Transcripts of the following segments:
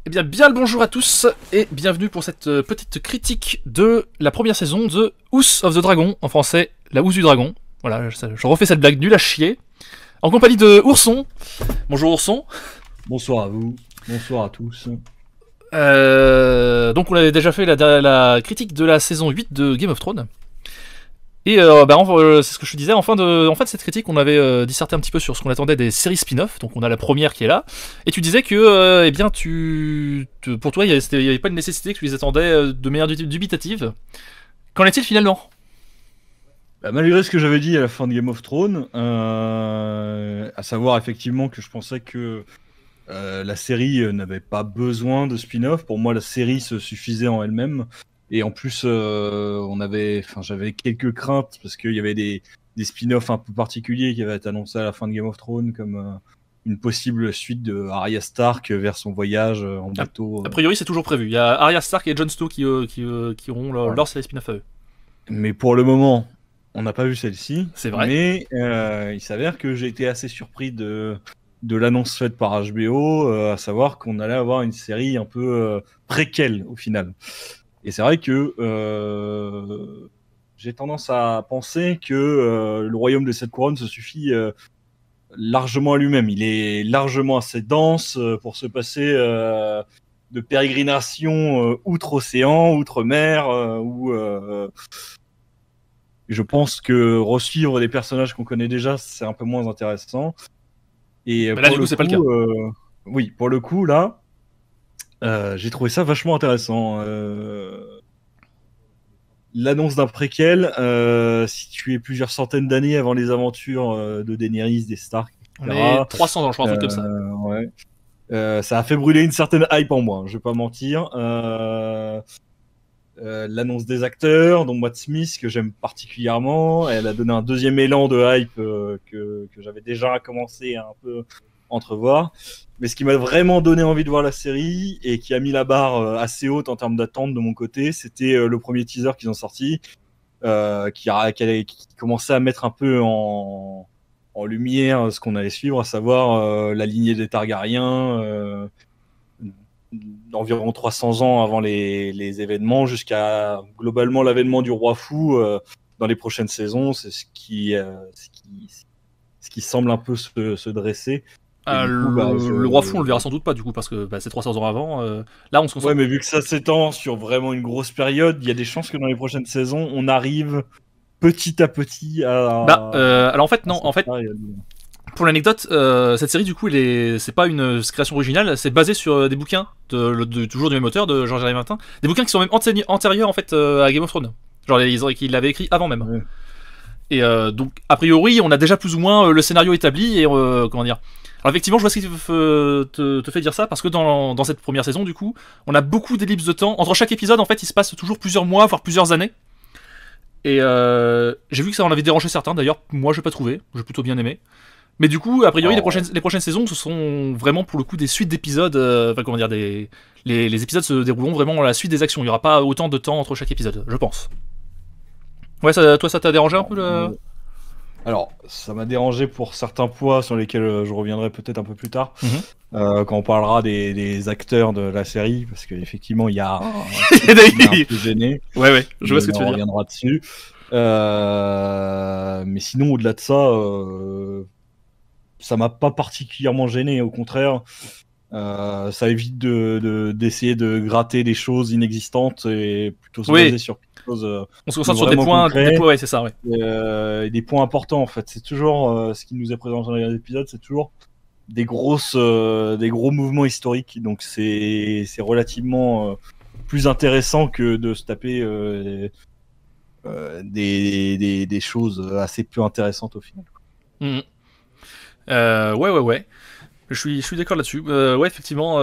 Eh bien le bonjour à tous et bienvenue pour cette petite critique de la première saison de House of the Dragon, en français la housse du dragon. Voilà, je refais cette blague nulle à chier. En compagnie de Ourson. Bonjour Ourson. Bonsoir à vous, bonsoir à tous. Donc on avait déjà fait la critique de la saison 8 de Game of Thrones. Et c'est ce que je te disais, en fin de cette critique, on avait disserté un petit peu sur ce qu'on attendait des séries spin-off. Donc on a la première qui est là. Et tu disais que, pour toi, il n'y avait pas de nécessité, que tu les attendais de manière dubitative. Qu'en est-il finalement ? Malgré ce que j'avais dit à la fin de Game of Thrones, à savoir effectivement que je pensais que la série n'avait pas besoin de spin-off. Pour moi, la série se suffisait en elle-même. Et en plus, j'avais quelques craintes parce qu'il y avait des spin-offs un peu particuliers qui avaient été annoncés à la fin de Game of Thrones, comme une possible suite de Arya Stark vers son voyage en bateau. A priori, c'est toujours prévu. Il y a Arya Stark et Jon Snow qui auront leur série spin-off à eux. Mais pour le moment, on n'a pas vu celle-ci. C'est vrai. Mais il s'avère que j'ai été assez surpris de l'annonce faite par HBO, à savoir qu'on allait avoir une série un peu préquelle au final. Et c'est vrai que j'ai tendance à penser que le royaume des sept couronnes se suffit largement à lui-même. Il est largement assez dense pour se passer de pérégrination outre-océan, outre-mer, je pense que resuivre des personnages qu'on connaît déjà, c'est un peu moins intéressant. Et Mais là, du coup, c'est pas le cas. Oui, pour le coup, là, j'ai trouvé ça vachement intéressant. L'annonce d'un préquel, situé plusieurs centaines d'années avant les aventures de Daenerys, des Stark, etc. On est 300 ans, je crois, un truc comme ça. Ouais. Ça a fait brûler une certaine hype en moi, je vais pas mentir. L'annonce des acteurs, dont Matt Smith, que j'aime particulièrement, elle a donné un deuxième élan de hype que j'avais déjà commencé à un peu entrevoir. Mais ce qui m'a vraiment donné envie de voir la série et qui a mis la barre assez haute en termes d'attente de mon côté, c'était le premier teaser qu'ils ont sorti, qui commençait à mettre un peu en lumière ce qu'on allait suivre, à savoir la lignée des Targaryens, d'environ 300 ans avant les événements, jusqu'à globalement l'avènement du roi fou dans les prochaines saisons. C'est ce qui semble un peu se dresser. Le roi fou, on le verra sans doute pas du coup, parce que c'est 300 ans avant. Là, on se concentre. Ouais, mais vu que ça s'étend sur vraiment une grosse période, il y a des chances que dans les prochaines saisons, on arrive petit à petit à. Alors en fait, non. En fait, pour l'anecdote, cette série, du coup, c'est pas une création originale, c'est basé sur des bouquins toujours du même auteur, de George R. R. Martin, des bouquins qui sont même antérieurs en fait à Game of Thrones. Genre, qu'il l'avait écrit avant même. Ouais. Et donc, a priori, on a déjà plus ou moins le scénario établi et comment dire. Alors effectivement, je vois ce qui te fait dire ça, parce que dans cette première saison, du coup, on a beaucoup d'ellipses de temps. Entre chaque épisode, en fait, il se passe toujours plusieurs mois, voire plusieurs années. Et j'ai vu que ça en avait dérangé certains, d'ailleurs, moi j'ai pas trouvé, j'ai plutôt bien aimé. Mais du coup, a priori, les prochaines saisons, ce sont vraiment pour le coup des suites d'épisodes, les épisodes se dérouleront vraiment à la suite des actions, il n'y aura pas autant de temps entre chaque épisode, je pense. Ouais, toi ça t'a dérangé un peu Alors, ça m'a dérangé pour certains points sur lesquels je reviendrai peut-être un peu plus tard, quand on parlera des acteurs de la série, parce qu'effectivement, il y a un peu gêné. Ouais, je vois ce que tu veux dire. On reviendra dessus. Mais sinon, au-delà de ça, ça m'a pas particulièrement gêné. Au contraire, ça évite d'essayer de gratter des choses inexistantes et plutôt se baser sur quelque chose. On se concentre sur des points, ouais, c'est ça, ouais. Des points importants en fait. C'est toujours ce qui nous est présenté dans les épisodes, c'est toujours des gros mouvements historiques. Donc c'est relativement plus intéressant que de se taper des choses assez peu intéressantes au final. Ouais. Je suis d'accord là-dessus. Ouais, effectivement.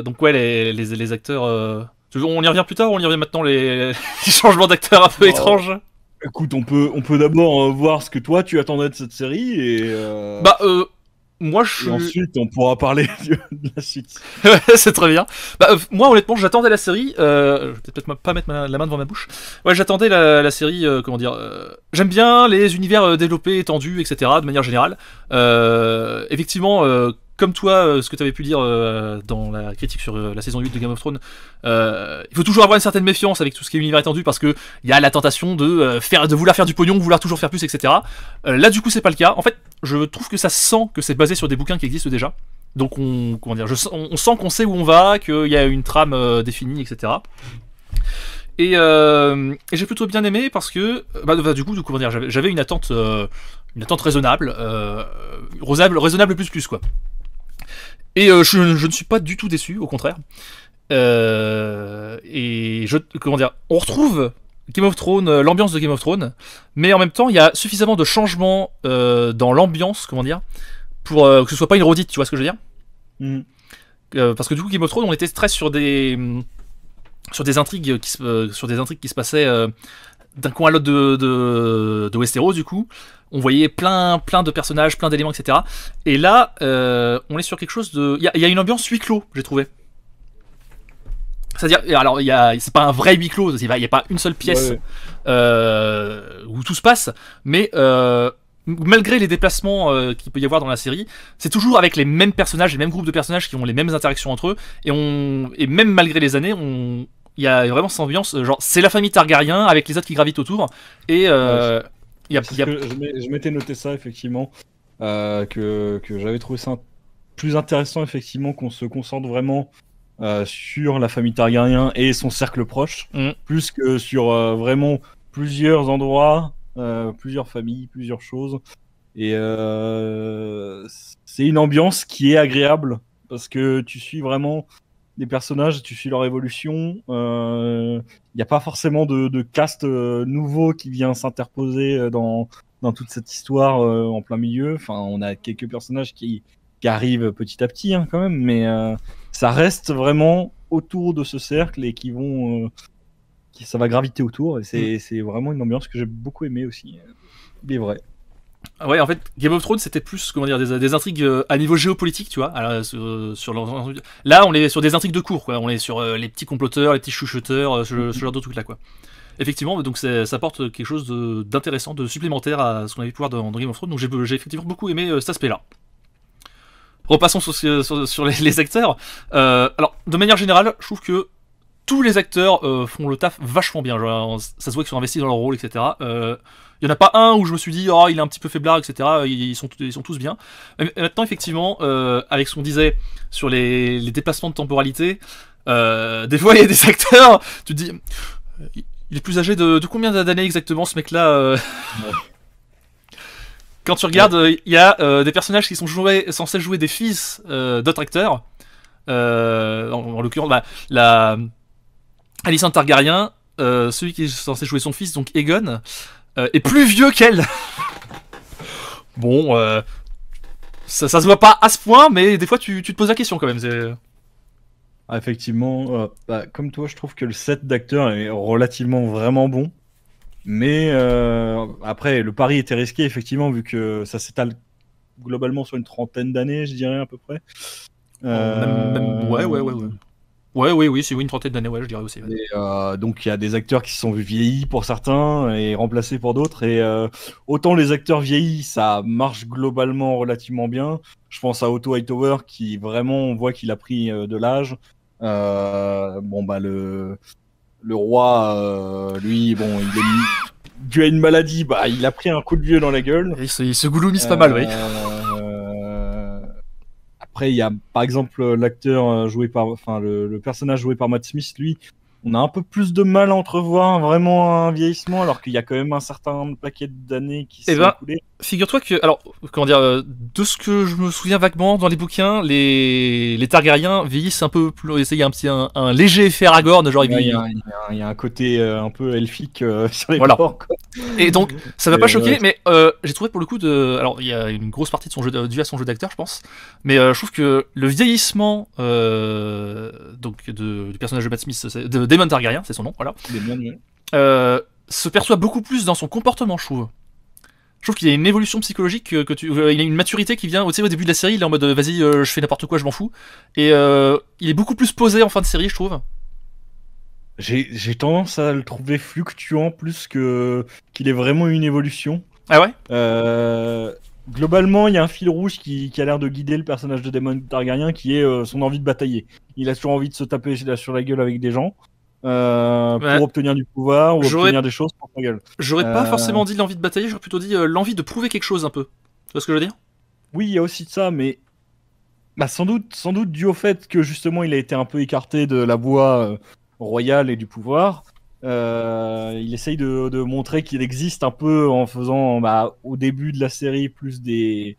Donc ouais, les acteurs. On y revient plus tard ou on y revient maintenant, les changements d'acteurs un peu étranges? Écoute, on peut d'abord voir ce que toi tu attendais de cette série et. Moi et ensuite on pourra parler de la suite. Ouais, c'est très bien. Moi honnêtement, j'attendais la série. Je vais peut-être pas mettre la main devant ma bouche. Ouais, j'attendais la série. Comment dire j'aime bien les univers développés, étendus, etc. De manière générale. Effectivement. comme toi, ce que tu avais pu dire dans la critique sur la saison 8 de Game of Thrones, il faut toujours avoir une certaine méfiance avec tout ce qui est univers étendu parce que il y a la tentation de vouloir faire du pognon, vouloir toujours faire plus, etc. Là, du coup, c'est pas le cas. En fait, je trouve que ça sent que c'est basé sur des bouquins qui existent déjà. Donc, comment dire, on sent qu'on sait où on va, qu'il y a une trame définie, etc. Et j'ai plutôt bien aimé parce que, du coup, comment dire, j'avais une attente raisonnable, raisonnable plus quoi. Et je ne suis pas du tout déçu, au contraire. Et comment dire, on retrouve Game of Thrones, l'ambiance de Game of Thrones, mais en même temps, il y a suffisamment de changements dans l'ambiance, comment dire, pour que ce soit pas une redite, tu vois ce que je veux dire. Parce que du coup, Game of Thrones, on était très sur des intrigues qui se passaient d'un coin à l'autre de Westeros, du coup. On voyait plein de personnages, plein d'éléments, etc. Et là, on est sur quelque chose de... Il y a une ambiance huis clos, j'ai trouvé. C'est-à-dire, alors, c'est pas un vrai huis clos, il n'y a pas une seule pièce où tout se passe, mais malgré les déplacements qu'il peut y avoir dans la série, c'est toujours avec les mêmes personnages, les mêmes groupes de personnages qui ont les mêmes interactions entre eux, et même malgré les années, il y a vraiment cette ambiance, genre, c'est la famille Targaryen avec les autres qui gravitent autour, et... Je m'étais noté ça effectivement, que j'avais trouvé ça plus intéressant effectivement qu'on se concentre vraiment sur la famille Targaryen et son cercle proche, plus que sur vraiment plusieurs endroits, plusieurs familles, plusieurs choses. Et c'est une ambiance qui est agréable parce que tu suis vraiment des personnages, tu suis leur évolution. Il n'y a pas forcément de cast nouveau qui vient s'interposer dans toute cette histoire en plein milieu. Enfin, on a quelques personnages qui arrivent petit à petit quand même, mais ça reste vraiment autour de ce cercle et ça va graviter autour. Et c'est vraiment une ambiance que j'ai beaucoup aimée aussi. Il est vrai. Ouais, en fait, Game of Thrones, c'était plus, comment dire, des intrigues à niveau géopolitique, tu vois. Alors, là, on est sur des intrigues de cour, quoi. On est sur les petits comploteurs, les petits chuchoteurs, ce genre de trucs là, quoi. Effectivement, donc ça apporte quelque chose d'intéressant, de supplémentaire à ce qu'on avait pu voir dans Game of Thrones. Donc j'ai effectivement beaucoup aimé cet aspect-là. Repassons sur les acteurs. Alors, de manière générale, je trouve que tous les acteurs font le taf vachement bien. Genre, ça se voit qu'ils sont investis dans leur rôle, etc. Il y en a pas un où je me suis dit il est un petit peu faiblard, etc. Ils sont tous bien. Mais maintenant, effectivement, avec ce qu'on disait sur les déplacements de temporalité, des fois il y a des acteurs, tu te dis, il est plus âgé de combien d'années exactement ce mec-là Quand tu regardes, il y a des personnages qui sont censés jouer des fils d'autres acteurs. En l'occurrence, la Alicent Targaryen, celui qui est censé jouer son fils, donc Aegon, est plus vieux qu'elle. Bon, ça se voit pas à ce point, mais des fois tu te poses la question quand même. Effectivement, comme toi, je trouve que le set d'acteurs est relativement vraiment bon. Mais après, le pari était risqué, effectivement, vu que ça s'étale globalement sur une trentaine d'années, je dirais à peu près. Oui, c'est une trentaine d'années, je dirais aussi. Ouais. Et, donc il y a des acteurs qui sont vieillis pour certains et remplacés pour d'autres. Et autant les acteurs vieillis, ça marche globalement relativement bien. Je pense à Otto Hightower qui vraiment, on voit qu'il a pris de l'âge. Le roi, lui, bon, il est dû à une maladie, il a pris un coup de vieux dans la gueule. Il se gouloumise pas mal, oui. Après, il y a par exemple l'acteur le personnage joué par Matt Smith, lui, on a un peu plus de mal à entrevoir vraiment un vieillissement, alors qu'il y a quand même un certain paquet d'années qui sont écoulées. Figure-toi que, alors, comment dire, de ce que je me souviens vaguement dans les bouquins, les Targaryens vieillissent un peu plus. Il y a un léger effet Aragorn, genre il y a un côté un peu elfique sur les bords. Quoi. Et donc, ça m'a pas choqué, mais j'ai trouvé pour le coup alors il y a une grosse partie de son jeu due à son jeu d'acteur, je pense, mais je trouve que le vieillissement donc du personnage de Matt Smith, de Daemon Targaryen, c'est son nom, voilà. Se perçoit beaucoup plus dans son comportement, je trouve. Je trouve qu'il y a une évolution psychologique, il a une maturité qui vient, tu sais, au début de la série, il est en mode vas-y, je fais n'importe quoi, je m'en fous. Et il est beaucoup plus posé en fin de série, je trouve. J'ai tendance à le trouver fluctuant plus qu'il ait vraiment une évolution. Ah ouais globalement, il y a un fil rouge qui a l'air de guider le personnage de Daemon Targaryen, qui est son envie de batailler. Il a toujours envie de se taper sur la gueule avec des gens Ouais. pour obtenir du pouvoir ou J'aurais- obtenir des choses pour sa gueule. J'aurais pas Euh, forcément dit l'envie de batailler, j'aurais plutôt dit l'envie de prouver quelque chose un peu. Tu vois ce que je veux dire? Oui, il y a aussi de ça, mais bah, sans doute dû au fait que justement il a été un peu écarté de la voie royale et du pouvoir. Il essaye de montrer qu'il existe un peu en faisant au début de la série plus des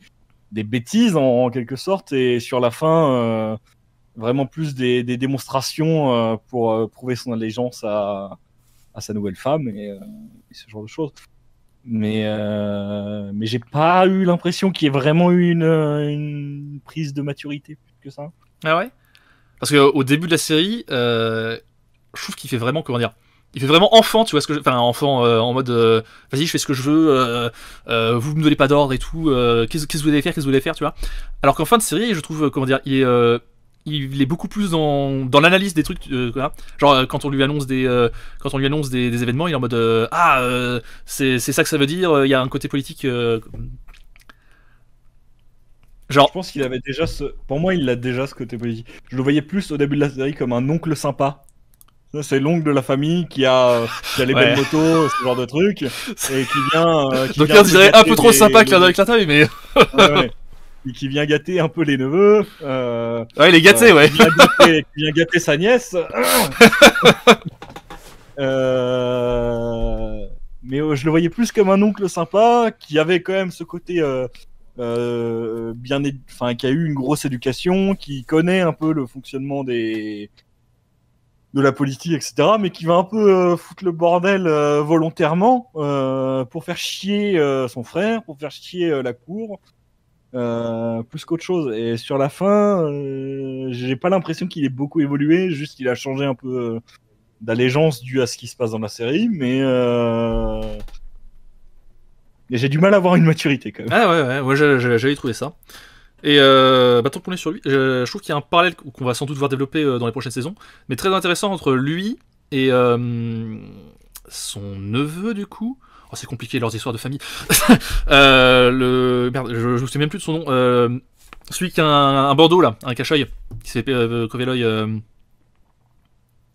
bêtises en quelque sorte, et sur la fin vraiment plus des démonstrations pour prouver son allégeance à sa nouvelle femme et ce genre de choses. Mais j'ai pas eu l'impression qu'il y ait vraiment eu une prise de maturité plus que ça. Ah ouais? Parce qu'au début de la série, je trouve qu'il fait vraiment, comment dire, il fait vraiment enfant, tu vois ce que enfin enfant en mode vas-y je fais ce que je veux, vous me donnez pas d'ordre et tout, qu'est-ce que vous allez faire, tu vois. Alors qu'en fin de série, je trouve comment dire, il est beaucoup plus dans l'analyse des trucs, voilà. Genre quand on lui annonce des événements, il est en mode c'est ça que ça veut dire, il y a un côté politique Je genre pense qu'il avait déjà pour moi, il a déjà ce côté politique. Je le voyais plus au début de la série comme un oncle sympa. Ça, c'est l'oncle de la famille qui a les Ouais. belles motos, ce genre de truc, et qui vient. donc vient là on peu dirait un gâter peu trop sympa clin d'œil avec la taille, mais ouais, ouais. Et qui vient gâter un peu les neveux. ouais il est gâté ouais. Qui vient gâter sa nièce. Mais je le voyais plus comme un oncle sympa qui avait quand même ce côté enfin, qui a eu une grosse éducation, qui connaît un peu le fonctionnement de la politique, etc., mais qui va un peu foutre le bordel volontairement pour faire chier son frère, pour faire chier la cour, plus qu'autre chose. Et sur la fin, j'ai pas l'impression qu'il ait beaucoup évolué, juste qu'il a changé un peu d'allégeance due à ce qui se passe dans la série, mais j'ai du mal à avoir une maturité quand même. Ah ouais, j'avais trouvé ça. Et tant qu'on est sur lui, je trouve qu'il y a un parallèle qu'on va sans doute voir développer dans les prochaines saisons, mais très intéressant entre lui et son neveu du coup. Oh, c'est compliqué leurs histoires de famille. Merde, je me souviens même plus de son nom. Celui qui a un bandeau là, un cache-œil, qui s'est fait crever l'œil.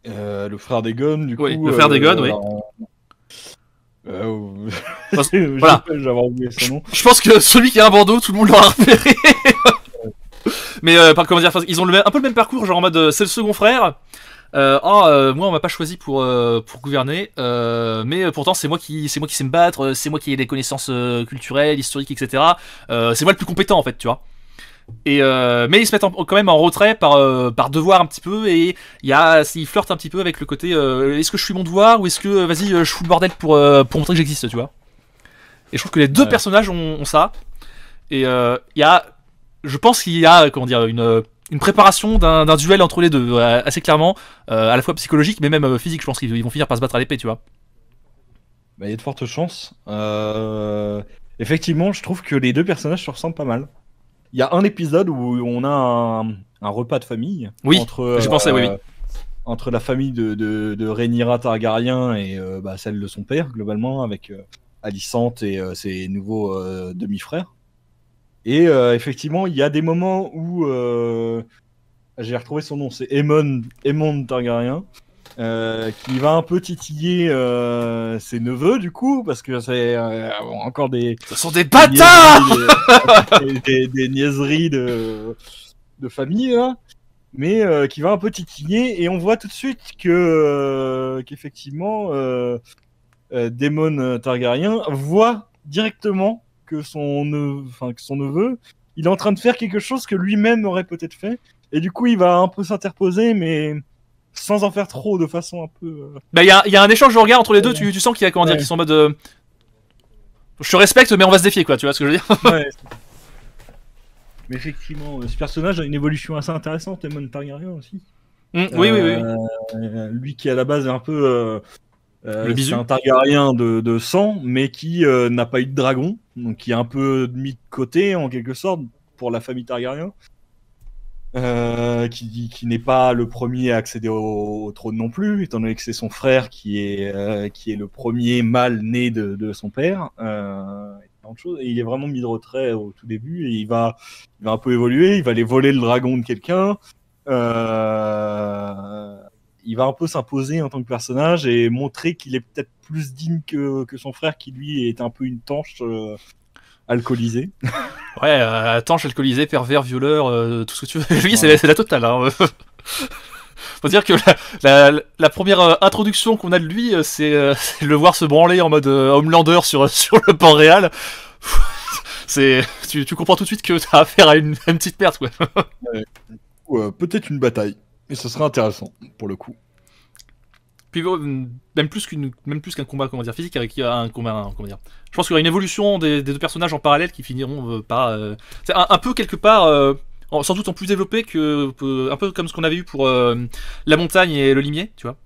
Le frère d'Egon, du Oui, coup. le frère d'Egon, oui. Voilà. J'avais oublié son nom. Je pense que celui qui a un bandeau, tout le monde l'aura repéré. Mais comment dire, ils ont un peu le même parcours, genre en mode c'est le second frère. Moi on m'a pas choisi pour gouverner, mais pourtant c'est moi qui sais me battre, c'est moi qui ai des connaissances culturelles, historiques, etc. C'est moi le plus compétent en fait, tu vois. Et mais ils se mettent quand même en retrait par devoir un petit peu, et ils flirtent un petit peu avec le côté est-ce que je suis mon devoir ou est-ce que vas-y je fous le bordel pour montrer que j'existe, tu vois. Et je trouve que les deux personnages ont ça. Et je pense qu'il y a comment dire une préparation d'un duel entre les deux assez clairement, à la fois psychologique mais même physique. Je pense qu'ils vont finir par se battre à l'épée, tu vois. Bah, il y a de fortes chances. Effectivement, je trouve que les deux personnages se ressemblent pas mal. Il y a un épisode où on a un repas de famille j'ai pensé, oui. Entre la famille de Rhaenyra Targaryen et celle de son père, globalement, avec Alicente et ses nouveaux demi-frères. Et effectivement, il y a des moments où j'ai retrouvé son nom, c'est Aemon Targaryen, qui va un peu titiller ses neveux, du coup, parce que c'est encore Ce sont des bâtards. des niaiseries de famille, là, mais qui va un peu titiller, et on voit tout de suite qu'effectivement Daemon Targaryen voit directement que son neveu, il est en train de faire quelque chose que lui-même aurait peut-être fait, et du coup il va un peu s'interposer, mais sans en faire trop, de façon un peu Bah il y a un échange de regards entre les deux, tu sens qu'il y a comment dire, qu'ils sont en mode je te respecte mais on va se défier, quoi, tu vois ce que je veux dire. ouais. Mais effectivement, ce personnage a une évolution assez intéressante, Daemon Targaryen aussi. Oui. Lui qui à la base est un peu Le bisu. c'est un Targaryen de sang, mais qui n'a pas eu de dragon, donc qui est un peu mis de côté en quelque sorte pour la famille Targaryen, qui n'est pas le premier à accéder au trône non plus, étant donné que c'est son frère qui est le premier mâle né de son père. différentes choses. Et il est vraiment mis de retrait au tout début. Et il va un peu évoluer. Il va aller voler le dragon de quelqu'un. Il va un peu s'imposer en tant que personnage et montrer qu'il est peut-être plus digne que son frère, qui lui est un peu une tanche alcoolisée. Ouais, tanche, alcoolisé, pervers, violeur, tout ce que tu veux. Lui, c'est la totale. Hein. Faut dire que la première introduction qu'on a de lui, c'est le voir se branler en mode Homelander sur le port réal. Tu comprends tout de suite que t'as affaire à une petite merde, quoi. Peut-être une bataille. Et ce serait intéressant, pour le coup. Puis même plus qu'un combat, comment dire, physique, avec un combat, comment dire. Je pense qu'il y aura une évolution des deux personnages en parallèle qui finiront par... c'est un peu quelque part... sans doute en plus développé un peu comme ce qu'on avait eu pour la montagne et le limier, tu vois.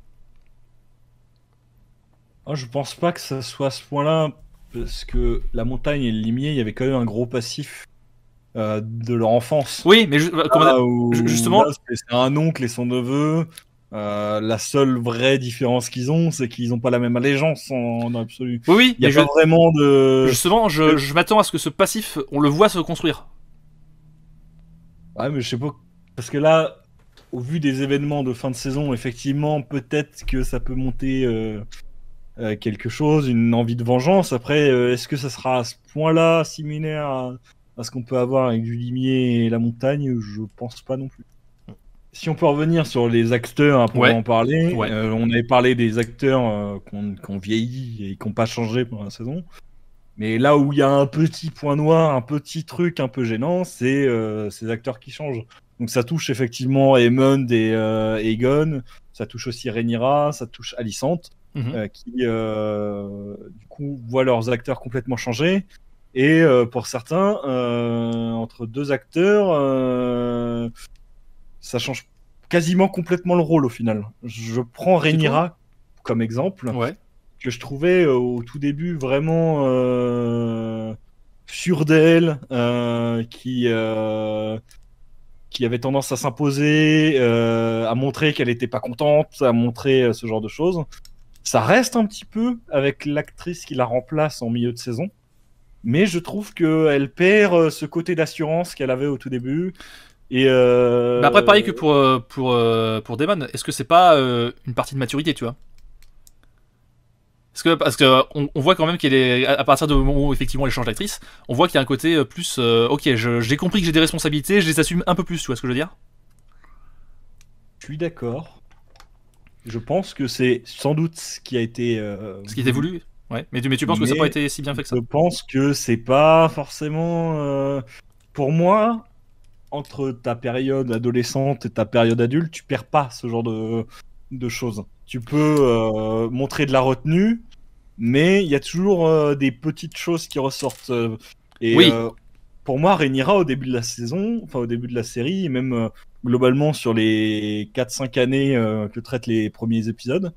Je pense pas que ça soit à ce point-là, parce que la montagne et le limier, il y avait quand même un gros passif de leur enfance. Oui, mais justement, là, c'est un oncle et son neveu. La seule vraie différence qu'ils ont, c'est qu'ils n'ont pas la même allégeance en absolu. Oui, il y a pas vraiment de. Justement, je m'attends à ce que ce passif, on le voit se construire. Ouais, mais je sais pas, parce que là, au vu des événements de fin de saison, effectivement, peut-être que ça peut monter quelque chose, une envie de vengeance. Après, est-ce que ça sera à ce point-là similaire à ce qu'on peut avoir avec du limier et la montagne? Je pense pas non plus. Si on peut revenir sur les acteurs pour en parler, on avait parlé des acteurs qu'on vieillit et qui n'ont pas changé pendant la saison. Mais là où il y a un petit point noir, un petit truc un peu gênant, c'est ces acteurs qui changent. Donc ça touche effectivement Aemond et Aegon, ça touche aussi Rhaenyra, ça touche Alicent, qui du coup voient leurs acteurs complètement changer. Et pour certains, entre deux acteurs, ça change quasiment complètement le rôle au final. Je prends Rhaenyra comme exemple. Ouais. Que je trouvais au tout début vraiment sûre d'elle, qui avait tendance à s'imposer, à montrer qu'elle n'était pas contente, à montrer ce genre de choses. Ça reste un petit peu avec l'actrice qui la remplace en milieu de saison, mais je trouve qu'elle perd ce côté d'assurance qu'elle avait au tout début. Et Mais après, pareil que pour Daemon, est-ce que c'est pas une partie de maturité, tu vois? Parce que on voit quand même qu'elle est, à partir du moment où effectivement elle change d'actrice, on voit qu'il y a un côté plus ok, j'ai compris que j'ai des responsabilités, je les assume un peu plus, tu vois ce que je veux dire? Je suis d'accord. Je pense que c'est sans doute ce qui a été ce qui était voulu. Ouais. Mais tu penses que ça n'a pas été si bien fait que ça? Je pense que c'est pas forcément pour moi, entre ta période adolescente et ta période adulte, tu perds pas ce genre de choses. Tu peux montrer de la retenue, mais il y a toujours des petites choses qui ressortent. Pour moi, Rhaenyra, au début de la saison, enfin au début de la série, et même globalement sur les 4-5 années que traitent les premiers épisodes,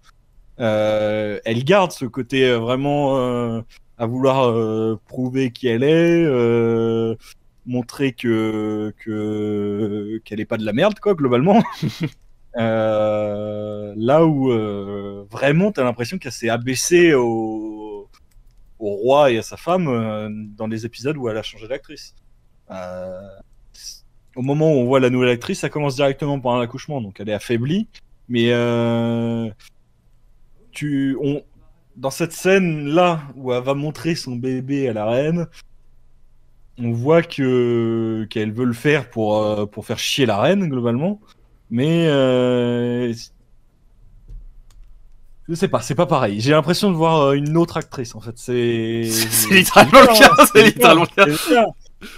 elle garde ce côté vraiment à vouloir prouver qui elle est, montrer qu'elle est pas de la merde, quoi, globalement. Là où vraiment t'as l'impression qu'elle s'est abaissée au roi et à sa femme dans les épisodes où elle a changé d'actrice. Au moment où on voit la nouvelle actrice, ça commence directement par un accouchement, donc elle est affaiblie. Mais dans cette scène là où elle va montrer son bébé à la reine, on voit qu'elle veut le faire pour faire chier la reine globalement. Mais je sais pas, c'est pas pareil. J'ai l'impression de voir une autre actrice en fait. C'est littéralement le cas. C'est littéralement le cas.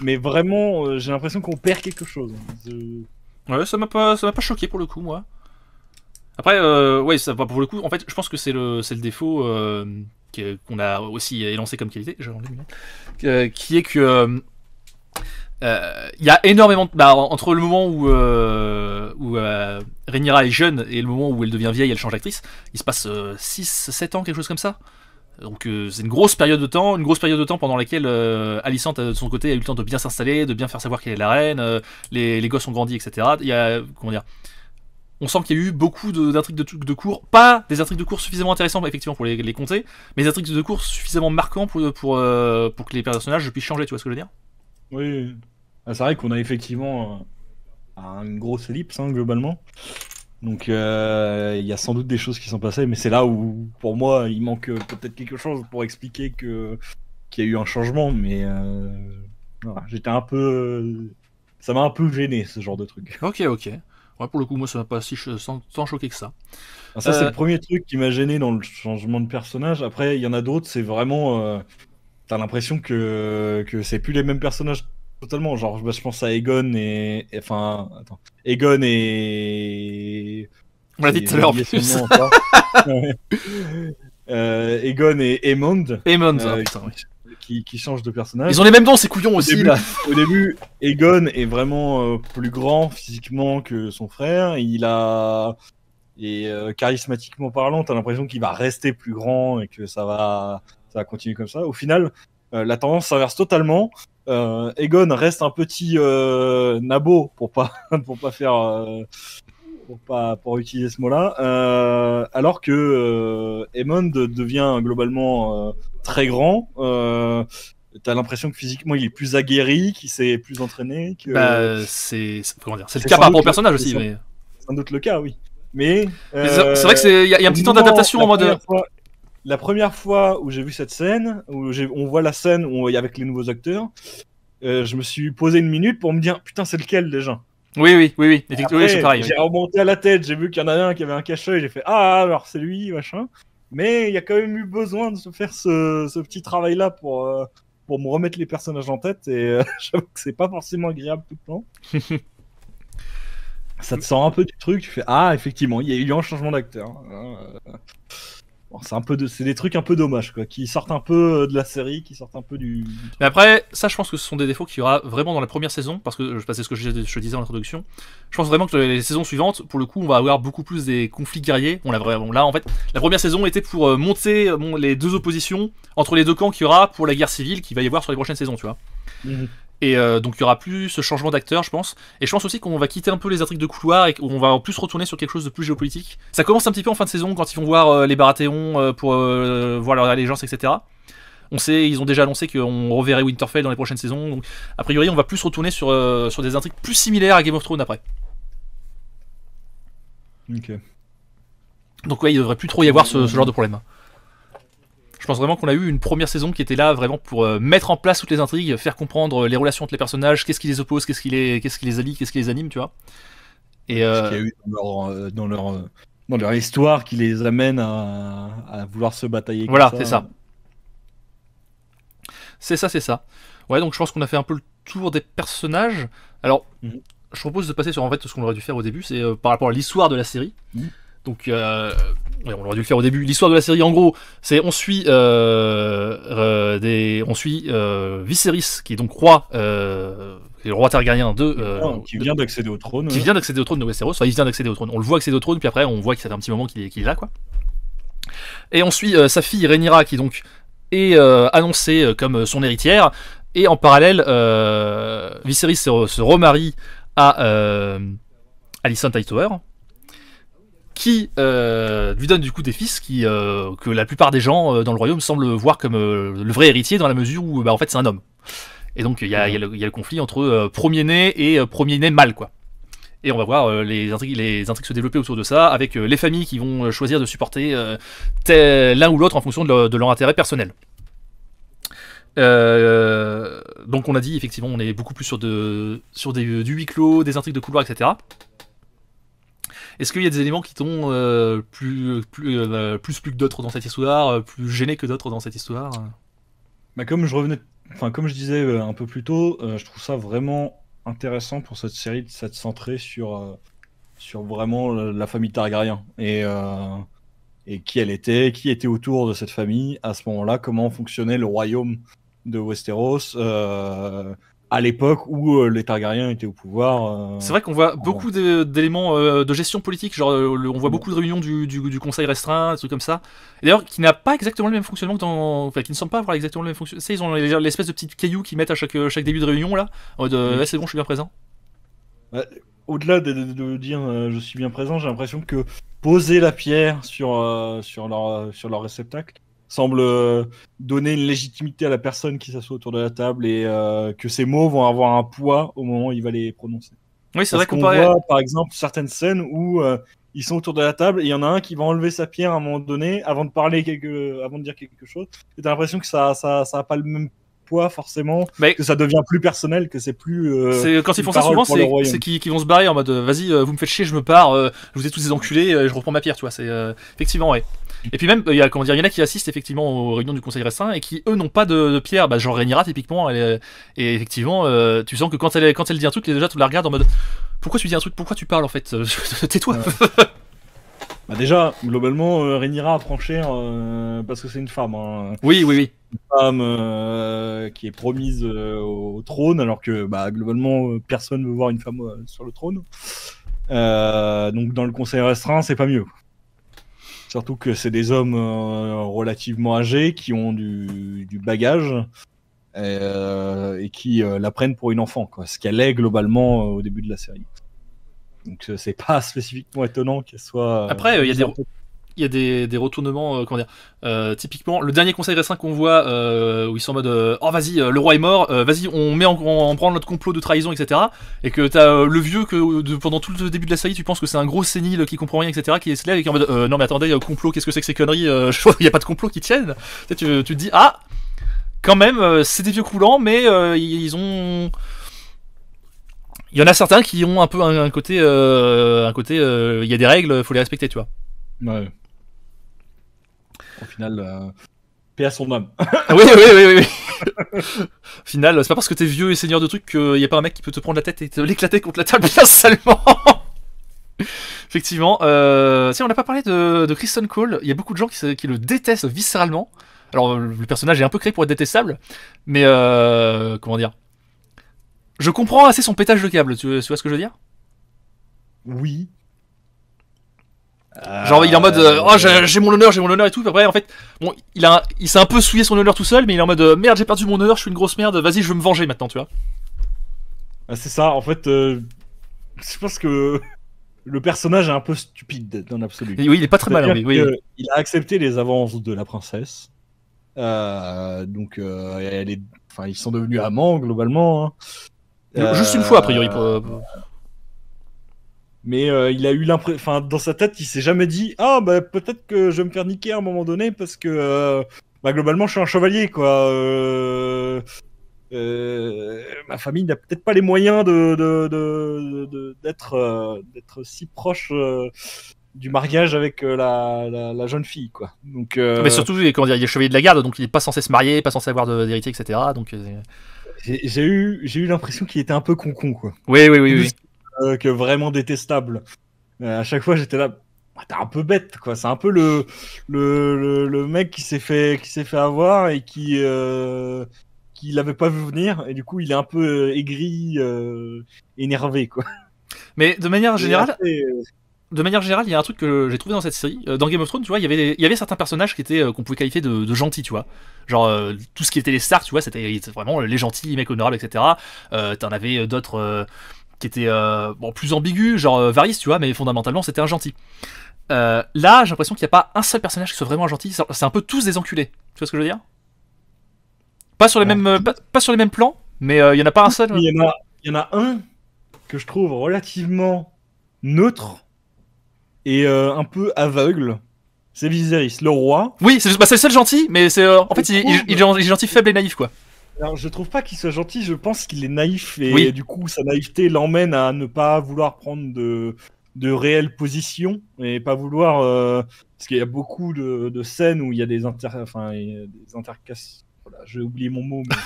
Mais vraiment, j'ai l'impression qu'on perd quelque chose. Ouais, ça m'a pas choqué pour le coup, moi. Après, ouais, ça pour le coup. En fait, je pense que c'est le défaut qu'on a aussi élancé comme qualité, qui est que il y a énormément entre le moment où Rhaenyra est jeune et le moment où elle devient vieille, elle change d'actrice, il se passe 6-7 ans, quelque chose comme ça. Donc c'est une grosse période de temps pendant laquelle Alicent de son côté a eu le temps de bien s'installer, de bien faire savoir qu'elle est la reine, les gosses ont grandi, etc. Il y a, comment dire, on sent qu'il y a eu beaucoup d'intrigues de cours, pas des intrigues de cours suffisamment intéressantes effectivement pour les compter, mais des intrigues de cours suffisamment marquantes pour que les personnages puissent changer, tu vois ce que je veux dire? Oui. Ah, c'est vrai qu'on a effectivement une grosse ellipse, hein, globalement. Donc il y a sans doute des choses qui sont passées, mais c'est là où, pour moi, il manque peut-être quelque chose pour expliquer qu'il y a eu un changement, mais voilà, j'étais un peu... ça m'a un peu gêné, ce genre de truc. Ok. Ouais, pour le coup, moi, ça m'a pas si tant choqué que ça. Alors ça, c'est le premier truc qui m'a gêné dans le changement de personnage. Après, il y en a d'autres, c'est vraiment... t'as l'impression que c'est plus les mêmes personnages totalement. Genre, je pense à Egon enfin, attends. Egon et... On l'a dit tout à l'heure en plus. Egon et Aemond. Aemond, putain, ouais. Qui changent de personnage. Ils ont les mêmes dents, ces couillons aussi, début, là. Au début, Egon est vraiment plus grand physiquement que son frère. Et charismatiquement parlant, t'as l'impression qu'il va rester plus grand et que ça va continuer comme ça. Au final, la tendance s'inverse totalement. Egon reste un petit nabo pour pas faire pour utiliser ce mot-là, alors que Aemond devient globalement très grand. T'as l'impression que physiquement il est plus aguerri, qu'il s'est plus entraîné. Bah, c'est le cas par rapport au personnage aussi. Mais... c'est sans doute le cas, oui. Mais c'est vrai que il y a un petit temps d'adaptation en mode. La première fois où j'ai vu cette scène, où on voit la scène avec les nouveaux acteurs, je me suis posé une minute pour me dire putain, c'est lequel déjà? Oui. Effectivement, c'est pareil. J'ai remonté à la tête, j'ai vu qu'il y en avait un qui avait un cache-œil, j'ai fait ah, alors c'est lui, machin. Mais il y a quand même eu besoin de se faire ce petit travail-là pour me remettre les personnages en tête, et j'avoue que c'est pas forcément agréable tout le temps. Ça te sort un peu du truc, tu fais ah, effectivement, il y a eu un changement d'acteur. Bon, c'est des trucs un peu dommages, quoi, qui sortent un peu de la série, qui sortent un peu du... Mais après, ça, je pense que ce sont des défauts qu'il y aura vraiment dans la première saison, parce que c'est ce que je disais en introduction. Je pense vraiment que les saisons suivantes, pour le coup, on va avoir beaucoup plus des conflits guerriers. Là, en fait, la première saison était pour monter les deux oppositions entre les deux camps qu'il y aura pour la guerre civile qu'il va y avoir sur les prochaines saisons, tu vois. Et donc il y aura plus ce changement d'acteur, je pense. Et je pense aussi qu'on va quitter un peu les intrigues de couloir et qu'on va en plus retourner sur quelque chose de plus géopolitique. Ça commence un petit peu en fin de saison quand ils vont voir les Baratheons pour voir leur allégeance, etc. Ils ont déjà annoncé qu'on reverrait Winterfell dans les prochaines saisons. Donc a priori, on va plus retourner sur des intrigues plus similaires à Game of Thrones après. Ok. Donc ouais, il devrait plus trop y avoir ce genre de problème. Je pense vraiment qu'on a eu une première saison qui était là vraiment pour mettre en place toutes les intrigues, faire comprendre les relations entre les personnages, qu'est-ce qui les oppose, qu'est-ce qui les allie, qu'est-ce qui les anime, tu vois. Et ce qu'il y a eu dans leur histoire qui les amène à vouloir se batailler. Voilà, c'est ça. C'est ça. Ouais, donc je pense qu'on a fait un peu le tour des personnages. Alors, je propose de passer sur en fait ce qu'on aurait dû faire au début, c'est par rapport à l'histoire de la série. Donc, on aurait dû le faire au début. L'histoire de la série, en gros, c'est on suit Viserys, qui est donc roi, le roi Targaryen qui vient d'accéder au trône. Qui vient d'accéder au trône de Westeros. Enfin, il vient d'accéder au trône. On le voit accéder au trône, puis après, on voit que ça fait un petit moment qu'il est là, quoi. Et on suit sa fille Rhaenyra, qui donc est annoncée comme son héritière. Et en parallèle, Viserys se remarie à Alicent Hightower, qui lui donne du coup des fils que la plupart des gens dans le royaume semblent voir comme le vrai héritier, dans la mesure où en fait c'est un homme. Et donc il y a le conflit entre premier-né et premier-né mâle, quoi. Et on va voir les intrigues se développer autour de ça, avec les familles qui vont choisir de supporter l'un ou l'autre en fonction de leur intérêt personnel. Donc on a dit effectivement on est beaucoup plus sur du huis clos, des intrigues de couloir, etc. Est-ce qu'il y a des éléments qui t'ont plus que d'autres dans cette histoire, plus gêné que d'autres dans cette histoire? Bah comme je disais un peu plus tôt, je trouve ça vraiment intéressant pour cette série de s'être centrée sur vraiment la famille Targaryen et qui elle était, qui était autour de cette famille à ce moment-là, comment fonctionnait le royaume de Westeros à l'époque où les Targaryens étaient au pouvoir. C'est vrai qu'on voit beaucoup d'éléments de gestion politique, genre on voit beaucoup de réunions du conseil restreint, des trucs comme ça. Et d'ailleurs, qui n'a pas exactement le même fonctionnement enfin, qui ne semble pas avoir exactement le même fonctionnement. Tu sais, ils ont l'espèce de petits cailloux qu'ils mettent à chaque début de réunion là, en mode c'est bon, je suis bien présent. au-delà de dire je suis bien présent, j'ai l'impression que poser la pierre sur leur réceptacle semble donner une légitimité à la personne qui s'assoit autour de la table et que ces mots vont avoir un poids au moment où il va les prononcer. Oui, c'est vrai qu'on qu'on voit par exemple certaines scènes où ils sont autour de la table et il y en a un qui va enlever sa pierre à un moment donné avant de dire quelque chose. Et t'as l'impression que ça a pas le même poids forcément, Mais que ça devient plus personnel, que c'est plus. c'est quand ils une font ça parole souvent, pour le c'est royaume. qu'ils vont se barrer en mode vas-y, vous me faites chier, je me pars, je vous ai tous des enculés, je reprends ma pierre, tu vois. C'est effectivement ouais. Et puis même il y a comment dire, il y en a qui assistent effectivement aux réunions du Conseil restreint et qui eux n'ont pas de pierre, bah, genre Rhaenyra typiquement, et effectivement tu sens que quand elle dit un truc, déjà tu la regardes en mode pourquoi tu dis un truc, pourquoi tu parles en fait, tais-toi. Ouais. Bah déjà, globalement, Rhaenyra apprend cher parce que c'est une femme. Hein. Oui. Une femme qui est promise au trône, alors que bah, globalement, personne ne veut voir une femme sur le trône. Donc dans le conseil restreint, c'est pas mieux. Surtout que c'est des hommes relativement âgés qui ont du bagage et qui la prennent pour une enfant, quoi. Ce qu'elle est globalement au début de la série. Donc c'est pas spécifiquement étonnant qu'elle soit. Après il y a des retournements, comment dire, typiquement le dernier conseil restreint qu'on voit où ils sont en mode oh vas-y le roi est mort, vas-y on met en branle notre complot de trahison, etc. Et que t'as le vieux que pendant tout le début de la série tu penses que c'est un gros sénile qui comprend rien, etc. qui se lève et qui est en mode non mais attendez complot, qu'est-ce que c'est que ces conneries, il y a pas de complot qui tienne. Tu te dis ah quand même c'est des vieux coulants mais ils ont. Il y en a certains qui ont un peu un côté il y a des règles, faut les respecter, tu vois. Ouais. Au final, paix à son âme. Oui. Au final, c'est pas parce que t'es vieux et seigneur de trucs qu'il y a pas un mec qui peut te prendre la tête et te l'éclater contre la table bien salement. Effectivement. Si on n'a pas parlé de Kristen Cole, il y a beaucoup de gens qui le détestent viscéralement. Alors le personnage est un peu créé pour être détestable, mais comment dire. Je comprends assez son pétage de câble, tu vois ce que je veux dire? Oui. Genre il est en mode oh j'ai mon honneur et tout. Après en fait bon il s'est un peu souillé son honneur tout seul, mais il est en mode merde j'ai perdu mon honneur, je suis une grosse merde, vas-y je veux me venger maintenant, tu vois. C'est ça, en fait je pense que le personnage est un peu stupide dans l'absolu. Et oui il est pas très malin, oui. Il a accepté les avances de la princesse, donc ils sont devenus amants globalement. Hein. Juste une fois a priori Mais il a eu l'impression, dans sa tête, il s'est jamais dit ah bah peut-être que je vais me faire niquer à un moment donné parce que bah globalement je suis un chevalier quoi. Ma famille n'a peut-être pas les moyens d'être si proche du mariage avec la jeune fille quoi. Donc mais surtout comment dire, il est chevalier de la garde donc il est pas censé se marier, pas censé avoir d'héritier, etc. Donc j'ai eu l'impression qu'il était un peu con quoi. Oui. Que vraiment détestable. À chaque fois, j'étais là. T'es un peu bête, quoi. C'est un peu le mec qui s'est fait avoir et qui l'avait pas vu venir et du coup, il est un peu aigri, énervé, quoi. Mais de manière générale, il y a un truc que j'ai trouvé dans cette série. Dans Game of Thrones, tu vois, il y avait certains personnages qu'on pouvait qualifier de gentils, tu vois. Genre tout ce qui était les Stark, tu vois, c'était vraiment les gentils, les mecs honorables, etc. T'en avais d'autres. Qui était plus ambigu, genre Varys, tu vois, mais fondamentalement c'était un gentil. Là, j'ai l'impression qu'il n'y a pas un seul personnage qui soit vraiment un gentil, c'est un peu tous des enculés. Tu vois ce que je veux dire? Pas sur les mêmes plans, mais il y en a pas un seul. Il y en a un que je trouve relativement neutre et un peu aveugle. C'est Viserys, le roi. Oui, c'est le seul gentil, mais c'est en fait il est gentil, faible et naïf, quoi. Alors, je trouve pas qu'il soit gentil, je pense qu'il est naïf et du coup sa naïveté l'emmène à ne pas vouloir prendre de réelles positions et pas vouloir parce qu'il y a beaucoup de scènes où il y a des intercations. Voilà, j'ai oublié mon mot. Mais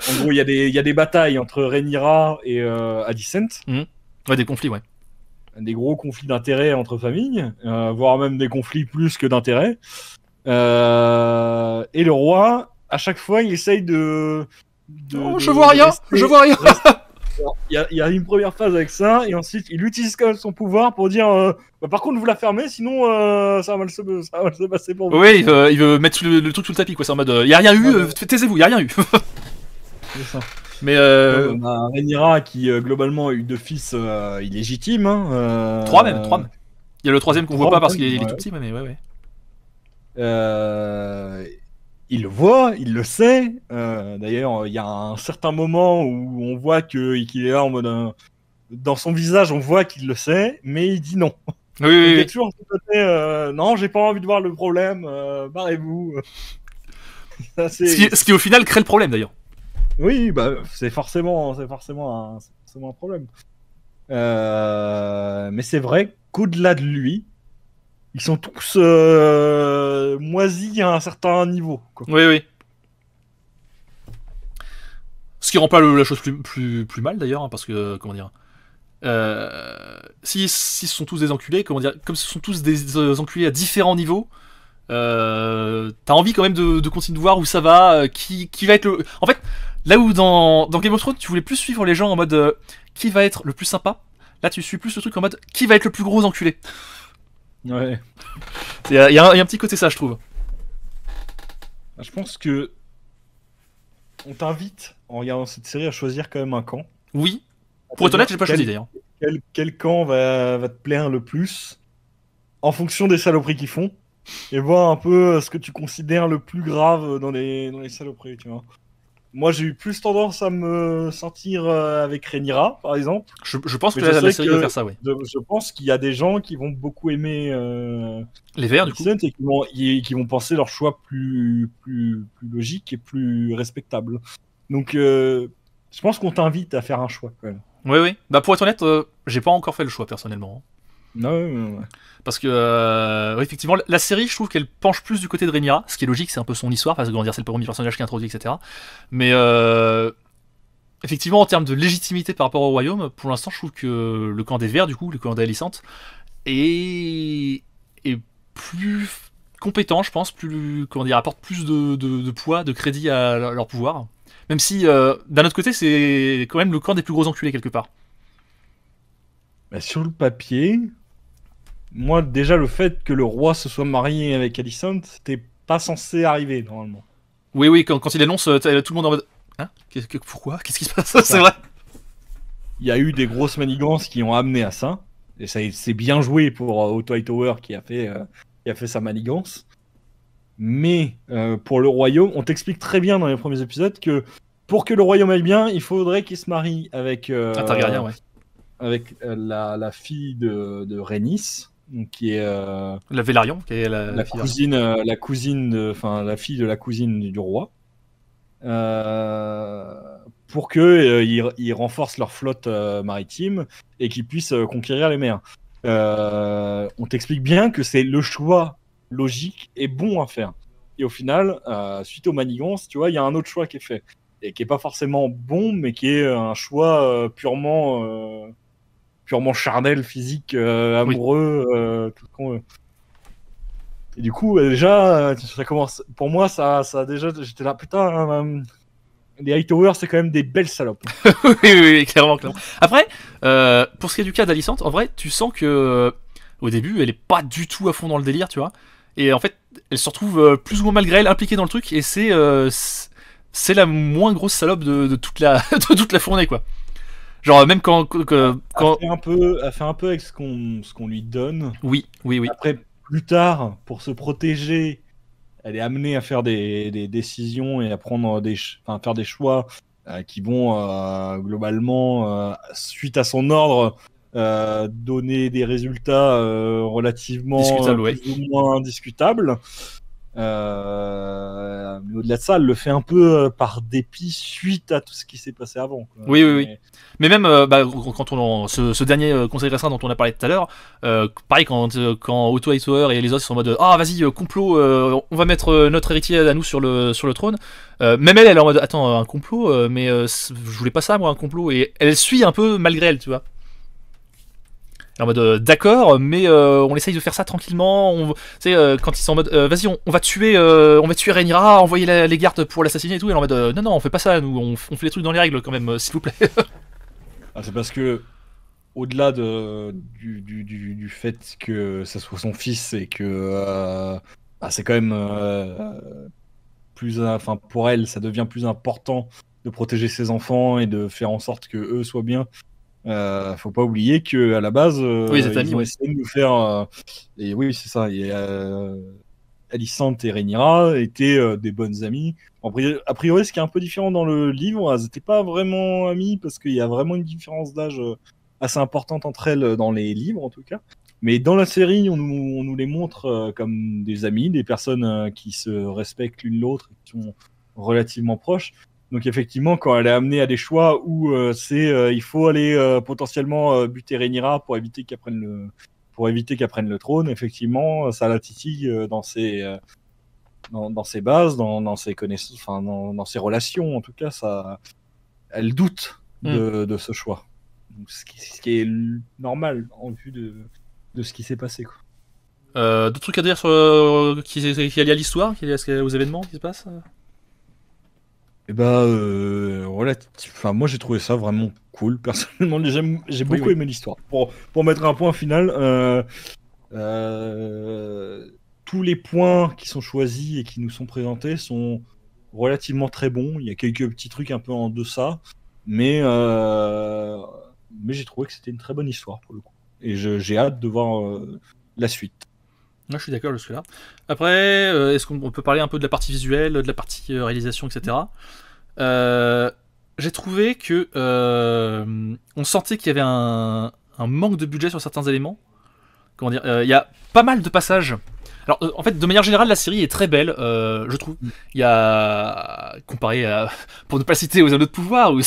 en gros, il y a des batailles entre Rhaenyra et Alicent. Ouais, des conflits, ouais. Des gros conflits d'intérêts entre familles, voire même des conflits plus que d'intérêts. Et le roi, à chaque fois, il essaye je vois rien. Il y a une première phase avec ça, et ensuite, il utilise quand même son pouvoir pour dire par contre, vous la fermez, sinon ça va mal se passer pour vous. Oui, il veut mettre le truc sous le tapis, quoi. C'est en mode, il y a rien eu, taisez-vous, il y a rien eu. C'est ça. Mais On a Rhaenyra qui globalement a eu 2 fils illégitimes. Hein, 3 même, 3 même. Il y a le troisième qu'on voit pas parce qu'il est ouais. tout petit, mais ouais. Il le voit, il le sait. D'ailleurs, il y a un certain moment où on voit qu'il est là en mode... dans son visage, on voit qu'il le sait, mais il dit non. Oui, Il y a oui. toujours ce côté, non, j'ai pas envie de voir le problème, barrez-vous. Ça, Ce qui au final crée le problème d'ailleurs. Oui, bah, c'est forcément un problème. Mais c'est vrai qu'au-delà de lui, ils sont tous moisis à un certain niveau, quoi. Oui. Ce qui rend pas la chose plus mal d'ailleurs, hein, parce que, comment dire... si ce sont tous des enculés, comment dire, comme ce sont tous des enculés à différents niveaux, t'as envie quand même de continuer de voir où ça va, qui va être le... En fait, là où dans Game of Thrones, tu voulais plus suivre les gens en mode qui va être le plus sympa, là tu suis plus le truc en mode qui va être le plus gros enculé. Ouais. Il y a un petit côté ça, je trouve. Je pense que on t'invite, en regardant cette série, à choisir quand même un camp. Oui. Pour être honnête, j'ai pas choisi d'ailleurs. Quel camp va te plaire le plus en fonction des saloperies qu'ils font et voir un peu ce que tu considères le plus grave dans les saloperies, tu vois. Moi, j'ai eu plus tendance à me sentir avec Rhaenyra, par exemple. Je pense que Mais la série va faire ça, oui. Je pense qu'il y a des gens qui vont beaucoup aimer Les verts, du coup. et qui vont penser leur choix plus logique et plus respectable. Donc, je pense qu'on t'invite à faire un choix, quand même. Oui. Bah, pour être honnête, j'ai pas encore fait le choix, personnellement. Ouais. Parce que, effectivement, la série, je trouve qu'elle penche plus du côté de Rhaenyra, ce qui est logique, c'est un peu son histoire, parce que c'est le premier personnage qui est introduit, etc. Mais, effectivement, en termes de légitimité par rapport au royaume, pour l'instant, je trouve que le camp des Verts, du coup, le camp d'Alicante, est plus compétent, je pense, apporte plus de poids, de crédit à leur pouvoir. Même si, d'un autre côté, c'est quand même le camp des plus gros enculés, quelque part. Bah, sur le papier, moi, déjà, le fait que le roi se soit marié avec Alicent, c'était pas censé arriver, normalement. Oui, quand il annonce, tout le monde en mode... Hein, pourquoi? Qu'est-ce qui se passe? C'est vrai. Il y a eu des grosses manigances qui ont amené à ça. Et ça c'est bien joué pour Otto Hightower qui a fait sa manigance. Mais pour le royaume, on t'explique très bien dans les premiers épisodes que pour que le royaume aille bien, il faudrait qu'il se marie avec Un Targaryen, ouais. avec la fille de Rhaenys, qui est La Velaryon, qui est la cousine, la fille de la cousine du roi. Pour que ils renforcent leur flotte maritime et qu'ils puissent conquérir les mers. On t'explique bien que c'est le choix logique et bon à faire. Et au final, suite aux manigances, tu vois, il y a un autre choix qui est fait et qui est pas forcément bon, mais qui est un choix purement charnel, physique, amoureux, tout ce qu'on veut. Et du coup, déjà, ça commence. Pour moi, ça déjà, j'étais là, putain. Les Hightower, c'est quand même des belles salopes. oui, clairement. Après, pour ce qui est du cas d'Alicante, en vrai, tu sens que au début, elle est pas du tout à fond dans le délire, tu vois. Et en fait, elle se retrouve plus ou moins malgré elle impliquée dans le truc, et c'est la moins grosse salope de toute la fournée, quoi. Genre même quand Elle fait un peu avec ce qu'on lui donne. Oui. Après, plus tard, pour se protéger, elle est amenée à faire des décisions et à prendre faire des choix qui vont globalement, suite à son ordre, donner des résultats relativement discutable, ouais. plus ou moins discutables. Mais au-delà de ça, elle le fait un peu par dépit suite à tout ce qui s'est passé avant, quoi. Oui. Mais même quand ce dernier conseil restreint dont on a parlé tout à l'heure, pareil quand Otto Hightower et les autres sont en mode vas-y complot, on va mettre notre héritier à nous sur le trône. Même elle est en mode attends un complot, mais je voulais pas ça moi un complot, et elle suit un peu malgré elle, tu vois. En mode d'accord, mais on essaye de faire ça tranquillement. Quand ils sont en mode vas-y, on va tuer Rhaenyra, envoyer les gardes pour l'assassiner et tout. Et en mode non, on fait pas ça, nous, on fait les trucs dans les règles quand même, s'il vous plaît. C'est parce que au-delà du fait que ça soit son fils et que c'est quand même pour elle, ça devient plus important protéger ses enfants et de faire en sorte que eux soient bien. Faut pas oublier que à la base, Oui, cette amie, ils ont oui. essayé de nous faire. Et oui, c'est ça. Alicante et Rhaenyra étaient des bonnes amies. A priori, ce qui est un peu différent dans le livre, elles n'étaient pas vraiment amies parce qu'il y a vraiment une différence d'âge assez importante entre elles dans les livres, en tout cas. Mais dans la série, on nous les montre comme des amies, des personnes qui se respectent l'une l'autre et qui sont relativement proches. Donc effectivement, quand elle est amenée à des choix où il faut aller potentiellement buter Rhaenyra pour éviter qu'elle prenne le trône, effectivement, ça la titille dans ses bases, dans ses connaissances, enfin dans ses relations, en tout cas, elle doute de ce choix. Donc, ce qui est normal en vue de ce qui s'est passé, quoi. D'autres trucs à dire sur qui est lié à l'histoire, qui est lié aux événements qui se passent? Et bah, enfin, moi j'ai trouvé ça vraiment cool. Personnellement, j'ai beaucoup aimé l'histoire. Pour mettre un point final, tous les points qui sont choisis et qui nous sont présentés sont relativement très bons. Il y a quelques petits trucs un peu en deçà, mais j'ai trouvé que c'était une très bonne histoire pour le coup. Et j'ai hâte de voir la suite. Moi, je suis d'accord, je suis là. Après, est-ce qu'on peut parler un peu de la partie visuelle, de la partie réalisation, etc. J'ai trouvé que on sentait qu'il y avait un manque de budget sur certains éléments. Comment dire, il y a pas mal de passages. Alors, en fait, de manière générale, la série est très belle, je trouve. Il y a, comparé à, pour ne pas citer aux Anneaux de pouvoir, où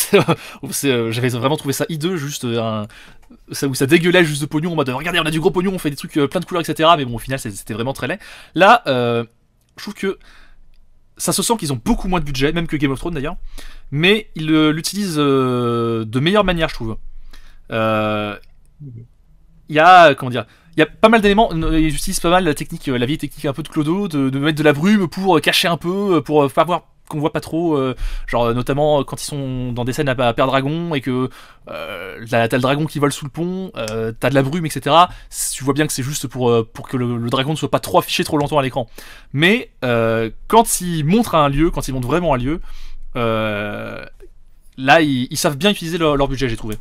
j'avais vraiment trouvé ça hideux, juste où ça dégueulait juste de pognon, en mode regardez, on a du gros pognon, on fait des trucs plein de couleurs, etc. Mais bon, au final, c'était vraiment très laid. Là, je trouve que ça se sent qu'ils ont beaucoup moins de budget, même que Game of Thrones d'ailleurs, mais ils l'utilisent de meilleure manière, je trouve. Il y a, comment dire, il y a pas mal d'éléments, ils utilisent pas mal la technique, la vieille technique un peu de Clodo, de mettre de la brume pour cacher un peu, pour pas voir qu'on voit pas trop, genre notamment quand ils sont dans des scènes à Père Dragon et que t'as le dragon qui vole sous le pont, t'as de la brume, etc. Tu vois bien que c'est juste pour que le dragon ne soit pas trop affiché trop longtemps à l'écran. Mais quand ils montrent un lieu, quand ils montrent vraiment un lieu, là ils savent bien utiliser leur budget, j'ai trouvé.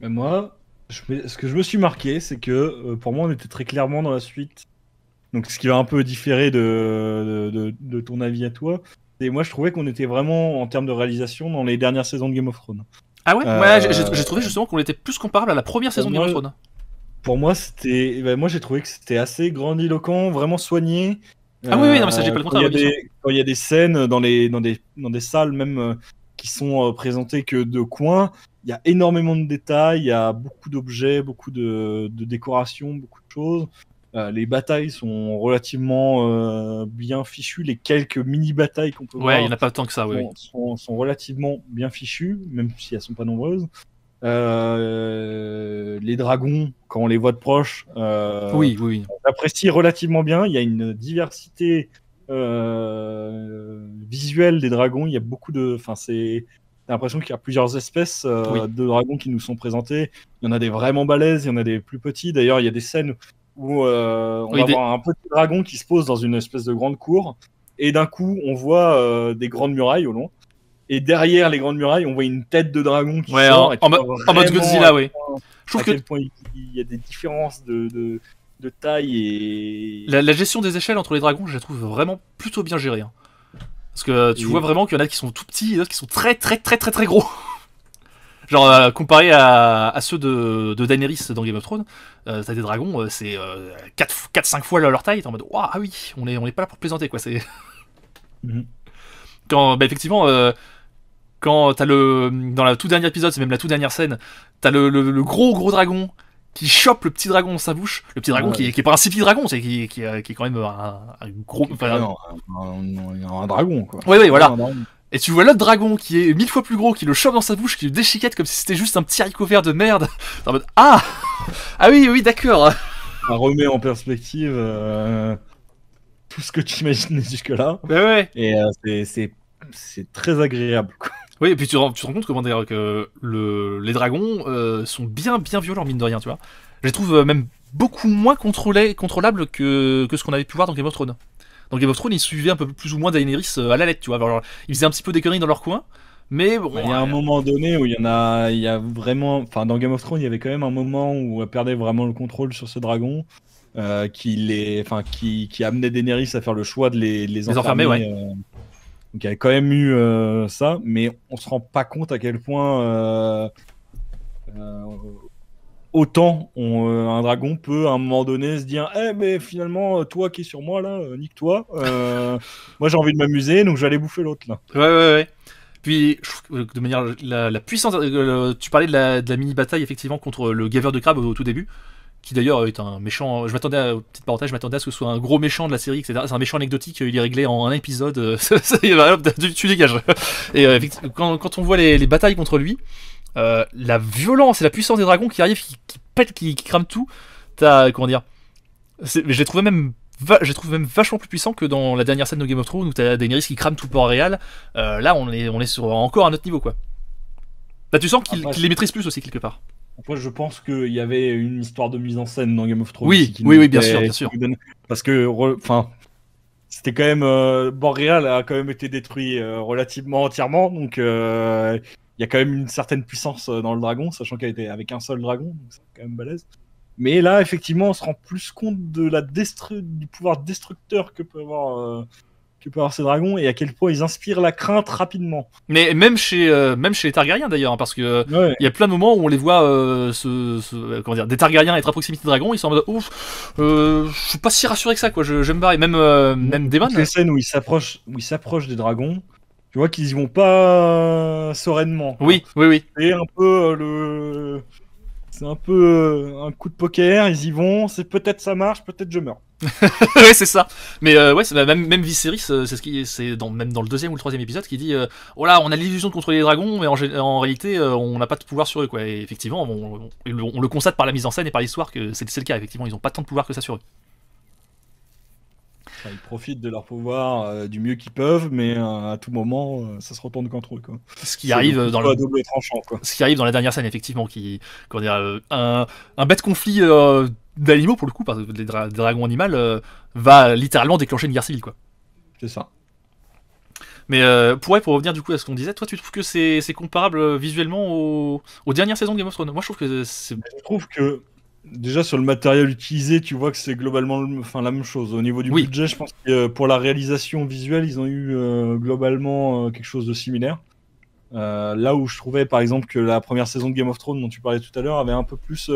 Mais moi, ce que je me suis marqué, c'est que pour moi, on était très clairement dans la suite. Donc, ce qui va un peu différer de ton avis à toi. Et moi, je trouvais qu'on était vraiment, en termes de réalisation, dans les dernières saisons de Game of Thrones. Ah ouais, ouais, j'ai trouvé justement qu'on était plus comparable à la première saison de Game of Thrones. Pour moi, moi j'ai trouvé que c'était assez grandiloquent, vraiment soigné. Ah oui, non, mais ça, j'ai pas le contraire. Quand il y a des scènes dans des salles même qui sont présentées que de coin, il y a énormément de détails, il y a beaucoup d'objets, beaucoup de décorations, beaucoup de choses. Les batailles sont relativement bien fichues. Les quelques mini-batailles qu'on peut voir, il n'y en a pas tant que ça, sont relativement bien fichues, même si elles sont pas nombreuses. Les dragons, quand on les voit de proche, oui. on apprécie relativement bien. Il y a une diversité visuelle des dragons. Il y a beaucoup de... T'as l'impression qu'il y a plusieurs espèces de dragons qui nous sont présentés. Il y en a des vraiment balèzes, il y en a des plus petits. D'ailleurs, il y a des scènes où on va voir un petit dragon qui se pose dans une espèce de grande cour. Et d'un coup, on voit des grandes murailles au loin. Et derrière les grandes murailles, on voit une tête de dragon qui sort. En mode Godzilla, oui. Je trouve quel point il y a des différences de taille et... La gestion des échelles entre les dragons, je la trouve vraiment plutôt bien gérée. Hein. Parce que tu vois vraiment qu'il y en a qui sont tout petits et d'autres qui sont très très très très très gros. Genre comparé à ceux de Daenerys dans Game of Thrones, t'as des dragons, c'est 4-5 fois leur taille, t'es en mode waouh, ah oui, on est pas là pour plaisanter quoi, c'est... Quand, effectivement, quand t'as dans le tout dernier épisode, c'est même la toute dernière scène, t'as le gros dragon qui chope le petit dragon dans sa bouche, le petit dragon qui est pas un CP dragon, c'est qui est quand même un gros... un dragon quoi. Ouais, voilà. Et tu vois l'autre dragon qui est 1000 fois plus gros, qui le chope dans sa bouche, qui le déchiquette comme si c'était juste un petit haricot vert de merde. T'es en mode ah oui, d'accord. Ça remet en perspective tout ce que tu imaginais jusque-là. Ouais. Et c'est très agréable quoi. Oui, et puis tu te rends compte comment d'ailleurs que les dragons sont bien violents mine de rien, tu vois. Je les trouve même beaucoup moins contrôlables que ce qu'on avait pu voir dans Game of Thrones. dans Game of Thrones, ils suivaient un peu plus ou moins Daenerys à la lettre, tu vois. Alors, ils faisaient un petit peu des conneries dans leur coin, mais bon. Il y a un moment donné où il y a vraiment, enfin dans Game of Thrones, il y avait quand même un moment où elle perdait vraiment le contrôle sur ce dragon, qui amenait Daenerys à faire le choix de les enfermer. Ouais. Donc il y a quand même eu ça, mais on se rend pas compte à quel point autant un dragon peut à un moment donné se dire mais finalement toi qui es sur moi là, nique-toi, moi j'ai envie de m'amuser donc je vais aller bouffer l'autre là. Ouais. Puis, je trouve que de manière la puissance, tu parlais de la mini bataille effectivement contre le gaveur de crabe au tout début, qui d'ailleurs est un méchant. Je m'attendais à petite parenthèse, je m'attendais à ce que ce soit un gros méchant de la série, etc. C'est un méchant anecdotique, il est réglé en un épisode. Tu dégages. Et quand on voit les batailles contre lui, la violence et la puissance des dragons qui arrivent, qui pètent, qui crament tout, comment dire. Je les trouvais même vachement plus puissant que dans la dernière scène de Game of Thrones où t'as Daenerys qui crame tout Port-Réal. Là, on est sur encore un autre niveau, quoi. Là, tu sens qu'il les maîtrise plus aussi, quelque part. Après, je pense qu'il y avait une histoire de mise en scène dans Game of Thrones. Oui, bien sûr. Parce que, c'était quand même. Port-Réal a quand même été détruit relativement entièrement, donc il y a quand même une certaine puissance dans le dragon, sachant qu'elle était avec un seul dragon, donc c'est quand même balèze. Mais là, effectivement, on se rend plus compte de du pouvoir destructeur que peut avoir ces dragons et à quel point ils inspirent la crainte rapidement. Mais même chez les Targaryens d'ailleurs, hein, parce que il y a plein de moments où on les voit des Targaryens être à proximité des dragons, ils sont en mode ouf, je suis pas si rassuré que ça, quoi. Je me barre. Même Daemon. Les scènes où ils s'approchent des dragons, tu vois qu'ils y vont pas sereinement. Oui. C'est un peu C'est un peu un coup de poker, ils y vont, c'est peut-être ça marche, peut-être je meurs. Ouais, c'est ça. Mais même Viserys, c'est même dans le deuxième ou le troisième épisode qui dit oh là, on a l'illusion de contrôler les dragons, mais en réalité, on n'a pas de pouvoir sur eux, quoi. Et effectivement, on le constate par la mise en scène et par l'histoire que c'est le cas. Effectivement, ils ont pas tant de pouvoir que ça sur eux. Ils profitent de leur pouvoir du mieux qu'ils peuvent, mais à tout moment, ça se retourne contre eux, quoi. Ce qui arrive dans le double tranchant, quoi. Ce qui arrive dans la dernière scène, effectivement, un bête conflit d'animaux pour le coup, parce que des dragons animaux va littéralement déclencher une guerre civile, quoi. C'est ça. Mais pour revenir du coup à ce qu'on disait, toi tu trouves que c'est comparable visuellement aux dernières saisons de Game of Thrones? Moi je trouve que c'est. Je trouve que déjà sur le matériel utilisé, tu vois que c'est globalement la même chose. Au niveau du budget, je pense que pour la réalisation visuelle, ils ont eu globalement quelque chose de similaire. Là où je trouvais par exemple que la première saison de Game of Thrones dont tu parlais tout à l'heure avait un peu plus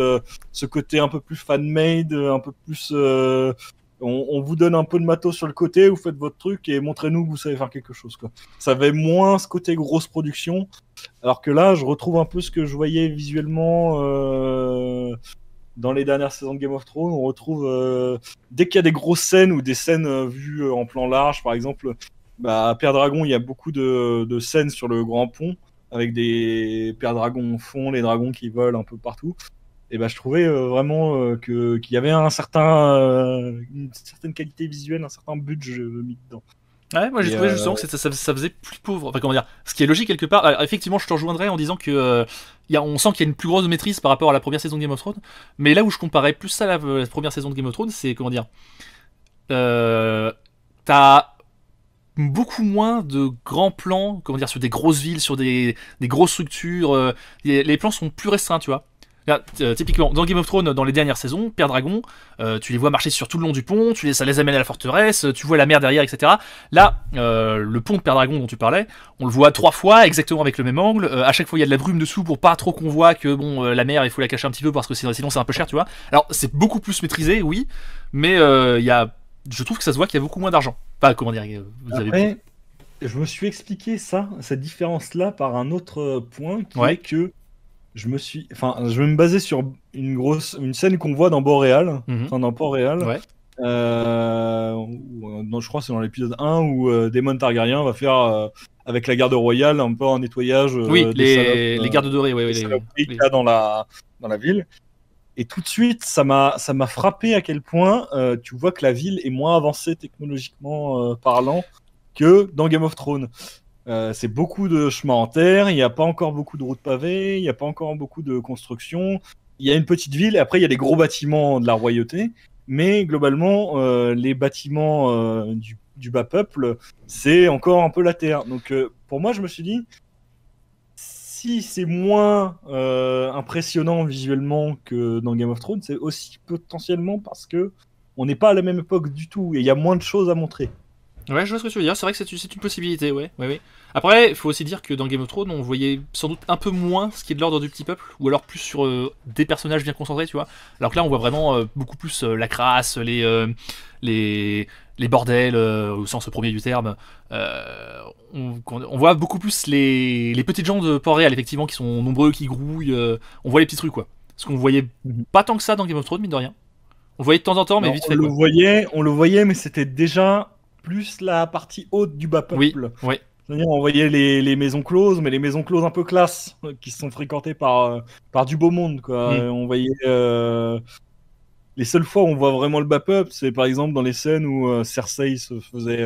ce côté un peu plus fan-made, un peu plus on vous donne un peu de matos sur le côté, vous faites votre truc et montrez-nous que vous savez faire quelque chose, quoi. Ça avait moins ce côté grosse production, alors que là je retrouve un peu ce que je voyais visuellement dans les dernières saisons de Game of Thrones. On retrouve dès qu'il y a des grosses scènes ou des scènes vues en plan large, par exemple à Père Dragon, il y a beaucoup de scènes sur le grand pont avec des Père Dragons au fond, les dragons qui volent un peu partout. Et je trouvais vraiment qu'il y avait une certaine qualité visuelle, un certain budget mis dedans. Ouais, moi j'ai trouvé justement que ça faisait plus pauvre. Enfin, comment dire, ce qui est logique quelque part. Alors, effectivement, je te rejoindrais en disant que on sent qu'il y a une plus grosse maîtrise par rapport à la première saison de Game of Thrones. Mais là où je comparais plus ça à la première saison de Game of Thrones, c'est comment dire, t'as beaucoup moins de grands plans, comment dire, sur des grosses villes, sur des grosses structures. Les plans sont plus restreints, tu vois. Là, typiquement, dans Game of Thrones, dans les dernières saisons, Père Dragon, tu les vois marcher sur tout le long du pont, ça les amène à la forteresse, tu vois la mer derrière, etc. Là, le pont de Père Dragon dont tu parlais, on le voit 3 fois, exactement avec le même angle. À chaque fois, il y a de la brume dessous pour pas trop qu'on voit que la mer, il faut la cacher un petit peu parce que sinon c'est un peu cher, tu vois. Alors, c'est beaucoup plus maîtrisé, oui, mais je trouve que ça se voit qu'il y a beaucoup moins d'argent. Pas, comment dire, Après, je me suis expliqué cette différence-là par un autre point qui est que je vais me baser sur une scène qu'on voit dans Boréal, dans Port-Réal. Ouais. Je crois que c'est dans l'épisode 1 où Daemon Targaryen va faire avec la garde royale un peu un nettoyage. Les gardes dorés, qu'il y a dans la ville. Et tout de suite, ça m'a frappé à quel point tu vois que la ville est moins avancée technologiquement parlant que dans Game of Thrones. C'est beaucoup de chemins en terre, il n'y a pas encore beaucoup de routes pavées, il n'y a pas encore beaucoup de construction. Il y a une petite ville et après il y a des gros bâtiments de la royauté. Mais globalement, les bâtiments du du bas peuple, c'est encore un peu la terre. Donc pour moi, je me suis dit, si c'est moins impressionnant visuellement que dans Game of Thrones, c'est aussi potentiellement parce que on n'est pas à la même époque du tout et il y a moins de choses à montrer. Ouais, je vois ce que tu veux dire, c'est vrai que c'est une possibilité, ouais. Après, il faut aussi dire que dans Game of Thrones, on voyait sans doute un peu moins ce qui est de l'ordre du petit peuple, ou alors plus sur des personnages bien concentrés, tu vois. Alors que là, on voit vraiment beaucoup plus la crasse, les bordels, au sens premier du terme. On voit beaucoup plus les petites gens de Port-Réal, effectivement, qui sont nombreux, qui grouillent. On voit les petits trucs, quoi. Parce qu'on voyait pas tant que ça dans Game of Thrones, mine de rien. On le voyait de temps en temps, mais Alors, vite fait, quoi. on le voyait, mais c'était déjà plus la partie haute du bas peuple. Oui. C'est-à-dire, on voyait les maisons closes, mais les maisons closes un peu classe, qui sont fréquentées par du beau monde, quoi. On voyait. Les seules fois où on voit vraiment le bas peuple, c'est par exemple dans les scènes où Cersei se faisait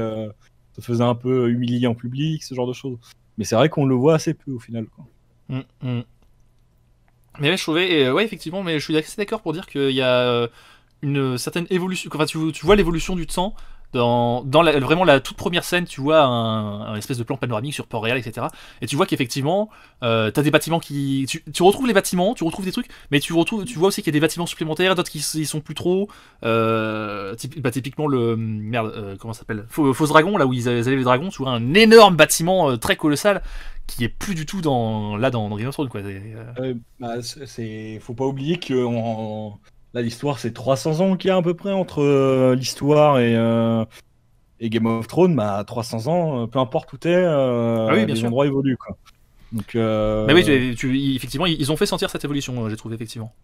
un peu humilier en public, ce genre de choses. Mais c'est vrai qu'on le voit assez peu au final, quoi. Mais ouais, je trouvais, ouais, effectivement, mais je suis assez d'accord pour dire qu'il y a une certaine évolution. Enfin, tu vois l'évolution du temps dans vraiment la toute première scène. Tu vois un espèce de plan panoramique sur Port-Réal, etc. Et tu vois qu'effectivement, t'as des bâtiments qui. Tu retrouves les bâtiments, tu retrouves des trucs, mais tu vois aussi qu'il y a des bâtiments supplémentaires, d'autres qui y sont plus trop. Typiquement le. Merde, comment ça s'appelle, Fausse Dragon, là où ils avaient les dragons, tu vois un énorme bâtiment très colossal qui est plus du tout dans Game of Thrones, quoi. Faut pas oublier que là l'histoire c'est 300 ans qu'il y a à peu près entre l'histoire et Game of Thrones. 300 ans, peu importe où t'es, oui, bien les sûr. endroits évoluent, quoi. Donc, mais oui, effectivement, ils ont fait sentir cette évolution, j'ai trouvé, effectivement.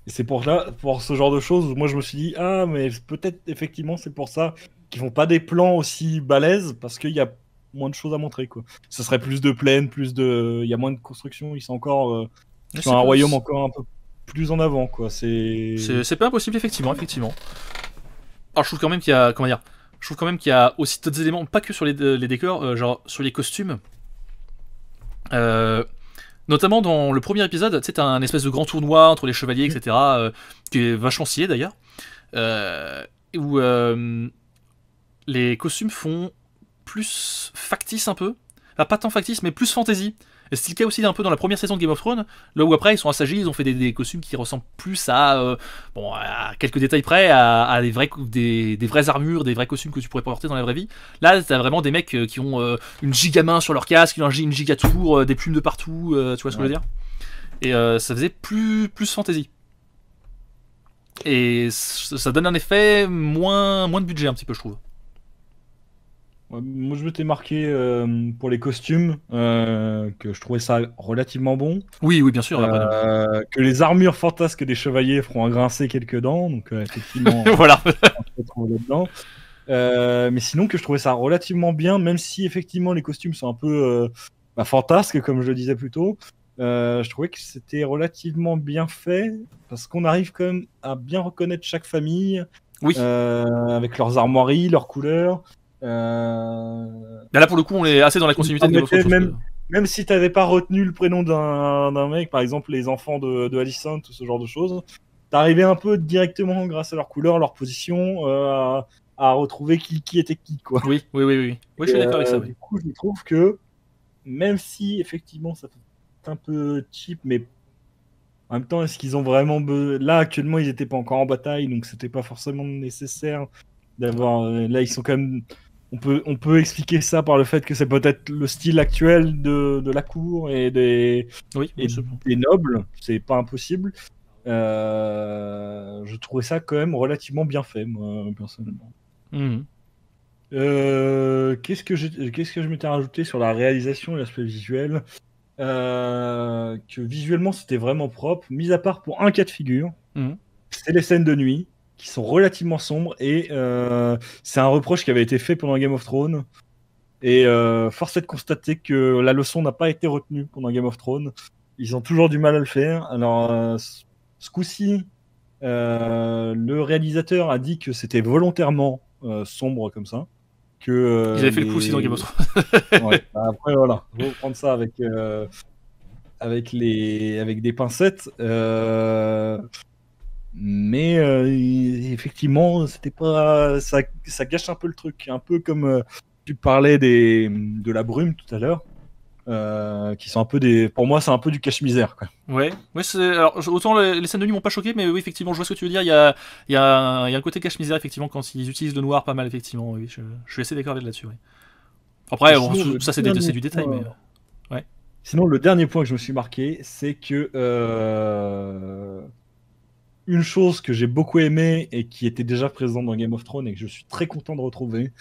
Et c'est pour ce genre de choses, moi je me suis dit, mais peut-être effectivement c'est pour ça qu'ils font pas des plans aussi balèzes, parce qu'il y a moins de choses à montrer, quoi. Ce serait plus de plaines, il y a moins de construction, ils sont encore sur un royaume encore un peu plus en avant, quoi. C'est pas impossible, effectivement. Alors je trouve quand même qu'il y a, aussi d'autres éléments, pas que sur les décors, genre sur les costumes. Notamment dans le premier épisode, tu sais, t'as un espèce de grand tournoi entre les chevaliers, etc., qui est vachement stylé d'ailleurs, où les costumes font plus factice un peu, enfin, pas tant factice, mais plus fantasy. Et c'est le cas aussi un peu dans la première saison de Game of Thrones, là où après ils sont assagis, ils ont fait des costumes qui ressemblent plus à quelques détails près, à des vraies armures, des vrais costumes que tu pourrais porter dans la vraie vie. Là t'as vraiment des mecs qui ont une giga-main sur leur casque, une giga-tour, des plumes de partout, tu vois ce que je veux dire. Et ça faisait plus fantasy. Et ça donne un effet moins de budget un petit peu, je trouve. Moi je m'étais marqué pour les costumes que je trouvais ça relativement bon. Oui, bien sûr. Que les armures fantasques des chevaliers feront grincer quelques dents, donc effectivement voilà. on se retrouve là-dedans. Mais sinon que je trouvais ça relativement bien, même si effectivement les costumes sont un peu fantasques comme je le disais plus tôt. Je trouvais que c'était relativement bien fait parce qu'on arrive quand même à bien reconnaître chaque famille, avec leurs armoiries, leurs couleurs. Là pour le coup on est assez dans la continuité de Game of Thrones. Même si t'avais pas retenu le prénom d'un mec, par exemple les enfants de Alicent, tout ce genre de choses, t'arrivais un peu directement grâce à leur couleur, leur position, à retrouver qui était qui, quoi. Oui, je suis d'accord avec ça. Du coup je trouve que même si effectivement ça fait un peu cheap, mais en même temps est-ce qu'ils ont vraiment là actuellement ils étaient pas encore en bataille, donc c'était pas forcément nécessaire d'avoir là ils sont quand même. On peut expliquer ça par le fait que c'est peut-être le style actuel de la cour et des nobles, c'est pas impossible. Je trouvais ça quand même relativement bien fait, moi, personnellement. Qu'est-ce que je m'étais rajouté sur la réalisation et l'aspect visuel, que visuellement c'était vraiment propre, mis à part pour un cas de figure, c'est les scènes de nuit qui sont relativement sombres, et c'est un reproche qui avait été fait pendant Game of Thrones, et force est de constater que la leçon n'a pas été retenue pendant Game of Thrones. Ils ont toujours du mal à le faire. Alors ce coup-ci le réalisateur a dit que c'était volontairement sombre comme ça, que ils avaient fait le coup aussi dans Game of Thrones. après voilà, faut prendre ça avec des pincettes. Mais effectivement, c'était pas ça gâche un peu le truc, un peu comme tu parlais de la brume tout à l'heure, qui sont un peu pour moi c'est un peu du cache-misère quoi. Ouais, alors autant les scènes de nuit m'ont pas choqué, mais oui, effectivement, je vois ce que tu veux dire. Il y a un côté cache-misère, effectivement, quand ils utilisent le noir pas mal, effectivement. Oui, je suis assez d'accord avec là-dessus. Oui. Après, bon, Sinon, ça, c'est du détail, mais. Ouais. Sinon, le dernier point que je me suis marqué, c'est que une chose que j'ai beaucoup aimé et qui était déjà présente dans Game of Thrones et que je suis très content de retrouver,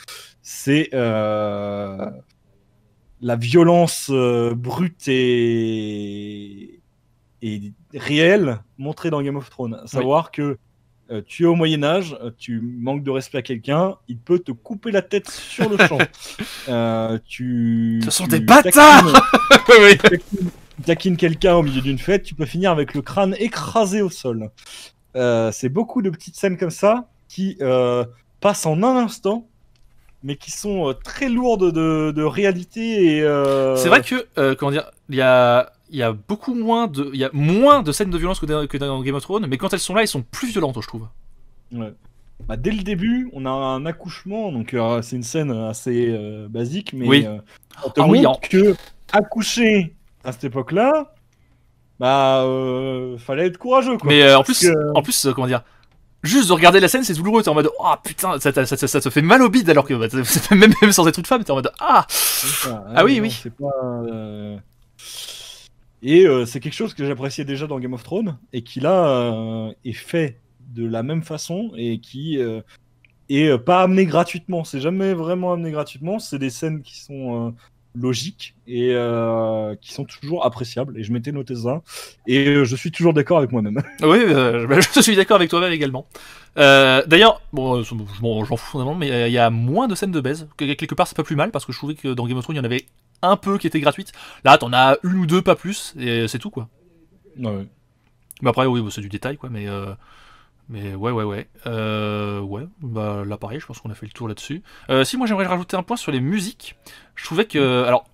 c'est la violence brute et réelle montrée dans Game of Thrones. À savoir que tu es au Moyen-Âge, tu manques de respect à quelqu'un, il peut te couper la tête sur le champ. Ce sont des bâtards. Oui. Tu taquines quelqu'un au milieu d'une fête, tu peux finir avec le crâne écrasé au sol. C'est beaucoup de petites scènes comme ça qui passent en un instant, mais qui sont très lourdes de réalité. C'est vrai que, comment dire, il y a moins de scènes de violence que dans Game of Thrones, mais quand elles sont là, elles sont plus violentes, je trouve. Ouais. Bah, dès le début, on a un accouchement, donc c'est une scène assez basique, mais oui. on te montre que accoucher à cette époque-là, bah fallait être courageux quoi. Mais en plus, comment dire, juste de regarder la scène, c'est douloureux. T'es en mode ah putain, ça te fait mal au bide, alors que même sans être une femme, t'es en mode ah oui oui. C'est pas, et c'est quelque chose que j'appréciais déjà dans Game of Thrones et qui là est fait de la même façon et qui est pas amené gratuitement. C'est jamais vraiment amené gratuitement. C'est des scènes qui sont logiques et qui sont toujours appréciables. Et je m'étais noté ça. Et je suis toujours d'accord avec moi-même. Oui, je suis d'accord avec toi-même également. D'ailleurs, bon, j'en fous vraiment, mais il y a moins de scènes de baise. Quelque part, c'est pas plus mal parce que je trouvais que dans Game of Thrones, il y en avait un peu qui étaient gratuites. Là, t'en as une ou deux, pas plus, et c'est tout quoi. Ouais. Mais après, oui, c'est du détail quoi, mais ouais. Ouais, bah là pareil, je pense qu'on a fait le tour là-dessus. Si, moi j'aimerais rajouter un point sur les musiques. Je trouvais que, alors,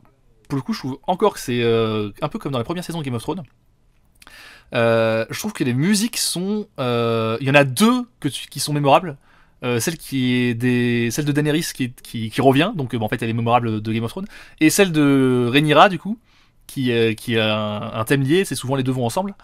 pour le coup, je trouve encore que c'est un peu comme dans la première saison de Game of Thrones. Je trouve que les musiques sont, il y en a deux qui sont mémorables. Celle de Daenerys qui revient, donc en fait elle est mémorable de Game of Thrones, et celle de Rhaenyra du coup, qui a un thème lié, c'est souvent les deux vont ensemble.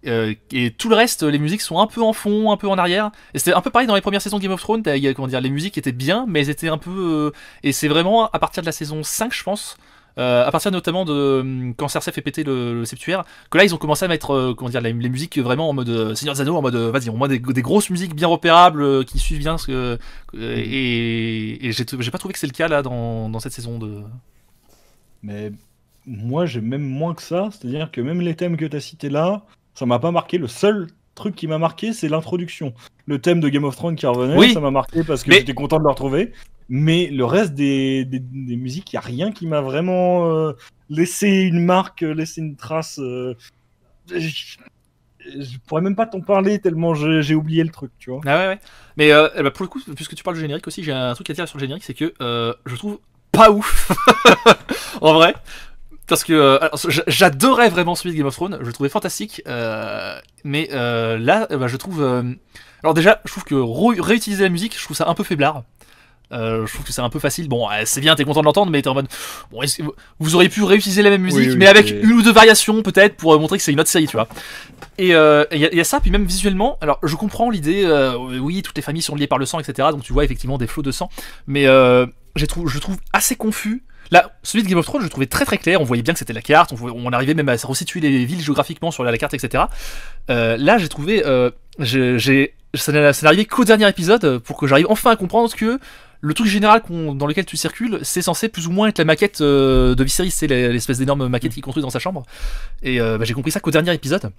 Et tout le reste, les musiques sont un peu en fond, un peu en arrière. Et c'était un peu pareil dans les premières saisons de Game of Thrones. Comment dire, les musiques étaient bien, mais elles étaient un peu. Et c'est vraiment à partir de la saison 5, je pense, à partir notamment de quand Cersei fait péter le septuaire, que là ils ont commencé à mettre comment dire, les musiques vraiment en mode Seigneur des Anneaux, en mode vas-y, on met des grosses musiques bien repérables qui suivent bien. Et j'ai pas trouvé que c'est le cas là dans cette saison de. Mais moi j'ai même moins que ça, c'est-à-dire que même les thèmes que tu as cités là, ça m'a pas marqué. Le seul truc qui m'a marqué, c'est l'introduction. Le thème de Game of Thrones qui revenait, oui, ça m'a marqué parce que j'étais content de le retrouver. Mais le reste des musiques, il n'y a rien qui m'a vraiment laissé une marque, laissé une trace. Je pourrais même pas t'en parler tellement j'ai oublié le truc, tu vois. Ah ouais. Mais bah pour le coup, puisque tu parles du générique aussi, j'ai un truc à dire sur le générique, c'est que je trouve pas ouf. En vrai. Parce que j'adorais vraiment celui de Game of Thrones, je le trouvais fantastique, mais là, je trouve. Alors déjà, je trouve que réutiliser la musique, je trouve ça un peu faiblard. Je trouve que c'est un peu facile. Bon, c'est bien, t'es content de l'entendre, mais t'es en mode. Bon, vous auriez pu réutiliser la même musique, mais avec une ou deux variations peut-être pour montrer que c'est une autre série, tu vois. Et il y a ça, puis même visuellement. Alors, je comprends l'idée. Oui, toutes les familles sont liées par le sang, etc. Donc tu vois effectivement des flots de sang, mais je trouve assez confus. Là, celui de Game of Thrones, je le trouvais très très clair. On voyait bien que c'était la carte. On arrivait même à resituer les villes géographiquement sur la carte, etc. Là, j'ai trouvé. Ça n'est arrivé qu'au dernier épisode pour que j'arrive enfin à comprendre que le truc général dans lequel tu circules, c'est censé plus ou moins être la maquette de Viserys, c'est l'espèce d'énorme maquette qu'il construit dans sa chambre. Et j'ai compris ça qu'au dernier épisode.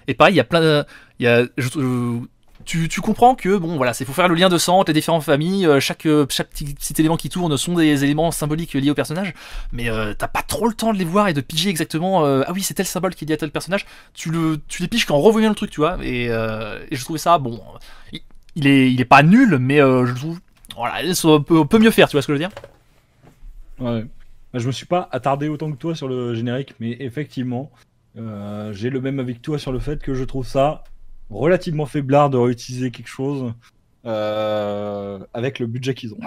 Et pareil, il y a plein de. Tu comprends que bon voilà, c'est faut faire le lien de sang entre les différentes familles, chaque petit élément qui tourne sont des éléments symboliques liés au personnage, mais t'as pas trop le temps de les voir et de piger exactement ah oui c'est tel symbole qui est lié à tel personnage, tu les piges qu'en revoyant le truc, tu vois, et je trouvais ça bon, il est pas nul, mais je trouve voilà, on peut mieux faire, tu vois ce que je veux dire. Ouais, je me suis pas attardé autant que toi sur le générique, mais effectivement j'ai le même avis que toi sur le fait que je trouve ça relativement faiblard de réutiliser quelque chose avec le budget qu'ils ont.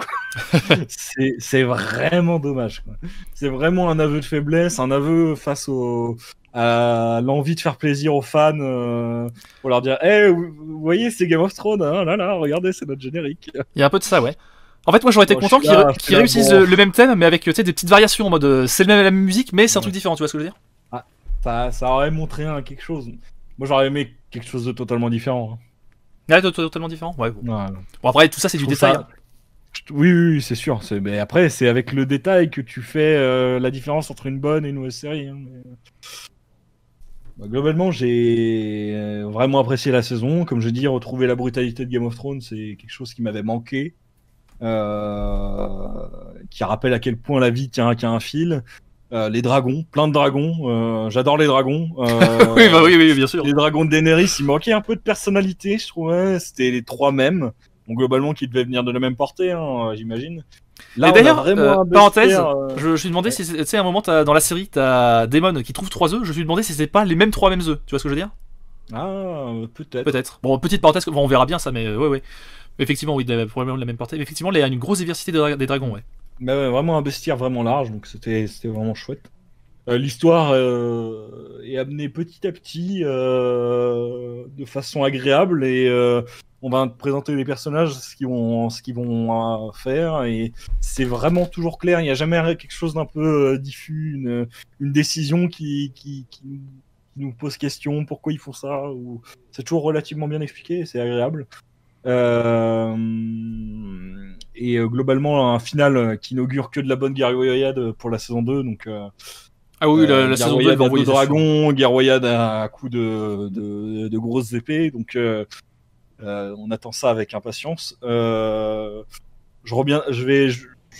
C'est vraiment dommage, quoi. C'est vraiment un aveu de faiblesse, un aveu face à l'envie de faire plaisir aux fans pour leur dire vous voyez, c'est Game of Thrones, hein, là, regardez, c'est notre générique. Il y a un peu de ça, ouais. En fait, moi j'aurais été Bon, content qu'ils réussissent bon. le même thème, mais avec des petites variations en mode c'est la même musique, mais c'est un truc différent, tu vois ce que je veux dire? Ça aurait montré quelque chose. Moi j'aurais aimé quelque chose de totalement différent. Ouais, totalement différent. Ouais. Bon. Ouais. Bon, après, tout ça, c'est du détail. Hein. Oui, c'est sûr. Mais après, c'est avec le détail que tu fais la différence entre une bonne et une mauvaise série. Hein. Globalement, j'ai vraiment apprécié la saison. Comme je dis, retrouver la brutalité de Game of Thrones, c'est quelque chose qui m'avait manqué. Qui rappelle à quel point la vie tient qu'à un fil. Les dragons, plein de dragons. J'adore les dragons. oui, bien sûr. Les dragons de Daenerys, il manquait un peu de personnalité, je trouvais. C'était les trois mêmes. Donc globalement, qui devaient venir de la même portée, hein, j'imagine. Là, et d'ailleurs, parenthèse, je me suis demandé si, tu sais, à un moment, dans la série, t'as Daemon qui trouve 3 œufs. Je me suis demandé si c'était pas les mêmes 3 mêmes œufs. Tu vois ce que je veux dire? Ah, peut-être. Peut-être. Bon, petite parenthèse, on verra bien ça, mais ouais. Effectivement, oui, probablement de la même portée. Mais effectivement, il y a une grosse diversité des dragons, ouais. Mais ouais, vraiment un bestiaire vraiment large, donc c'était vraiment chouette. L'histoire est amenée petit à petit de façon agréable et on va te présenter les personnages, ce qu'ils vont faire, et c'est vraiment toujours clair. Il n'y a jamais quelque chose d'un peu diffus, une décision qui nous pose question, pourquoi ils font ça, ou c'est toujours relativement bien expliqué et c'est agréable. Et globalement, un final qui n'augure que de la bonne guerroyade pour la saison 2, donc ah oui, la saison 2 va envoyer dragon, guerroyade à coup de grosses épées, donc on attend ça avec impatience. Je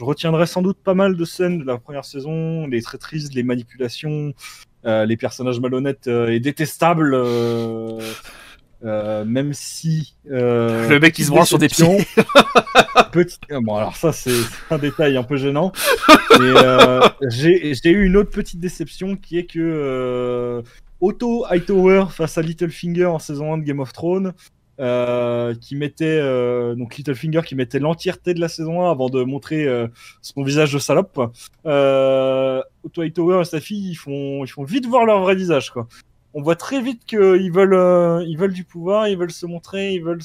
retiendrai sans doute pas mal de scènes de la première saison, les traîtrises, les manipulations, les personnages malhonnêtes et détestables, même si le mec qui se branle sur des pieds. Bon, alors ça c'est un détail un peu gênant. Et j'ai eu une autre petite déception qui est que Otto Hightower face à Littlefinger en saison 1 de Game of Thrones, qui mettait donc Littlefinger qui mettait l'entièreté de la saison 1 avant de montrer son visage de salope. Otto Hightower et sa fille, ils font vite voir leur vrai visage, quoi. On voit très vite qu'ils veulent du pouvoir, ils veulent se montrer, ils veulent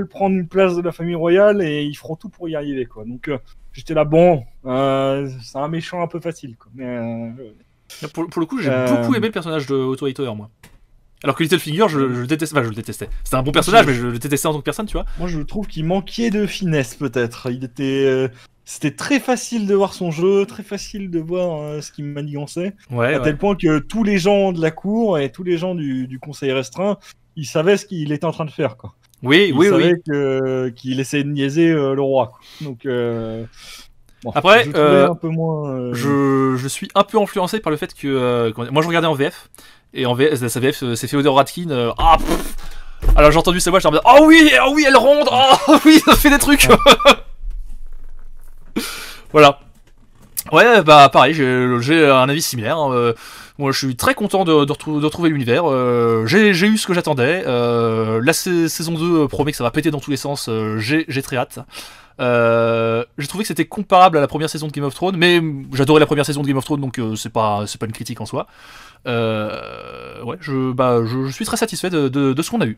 prendre une place de la famille royale et ils feront tout pour y arriver, quoi. Donc j'étais là, bon, c'est un méchant un peu facile, quoi. Mais pour le coup, j'ai beaucoup aimé le personnage de Otto Hightower, moi. Alors que Littlefinger, je le détestais. Enfin, je le détestais. C'était un bon personnage, mais je le détestais en tant que personne, tu vois. Moi, je trouve qu'il manquait de finesse, peut-être. C'était très facile de voir son jeu, très facile de voir ce qu'il manigançait. À tel point que tous les gens de la cour et tous les gens du conseil restreint, ils savaient ce qu'il était en train de faire, quoi. Ils savaient qu'il essayait de niaiser le roi, quoi. Donc, bon, après, un peu moins, je suis un peu influencé par le fait que moi je regardais en VF et en VF, sa VF c'est Féodor Radkin. Alors j'ai entendu sa voix, j'étais en mode oh oui, elle ronde, oh oui, ça fait des trucs. Voilà. Ouais, bah pareil, j'ai un avis similaire. Moi, je suis très content de retrouver l'univers. J'ai eu ce que j'attendais. La saison 2 promet que ça va péter dans tous les sens. J'ai très hâte. J'ai trouvé que c'était comparable à la première saison de Game of Thrones, mais j'adorais la première saison de Game of Thrones, donc c'est pas une critique en soi. Ouais, je suis très satisfait de ce qu'on a eu.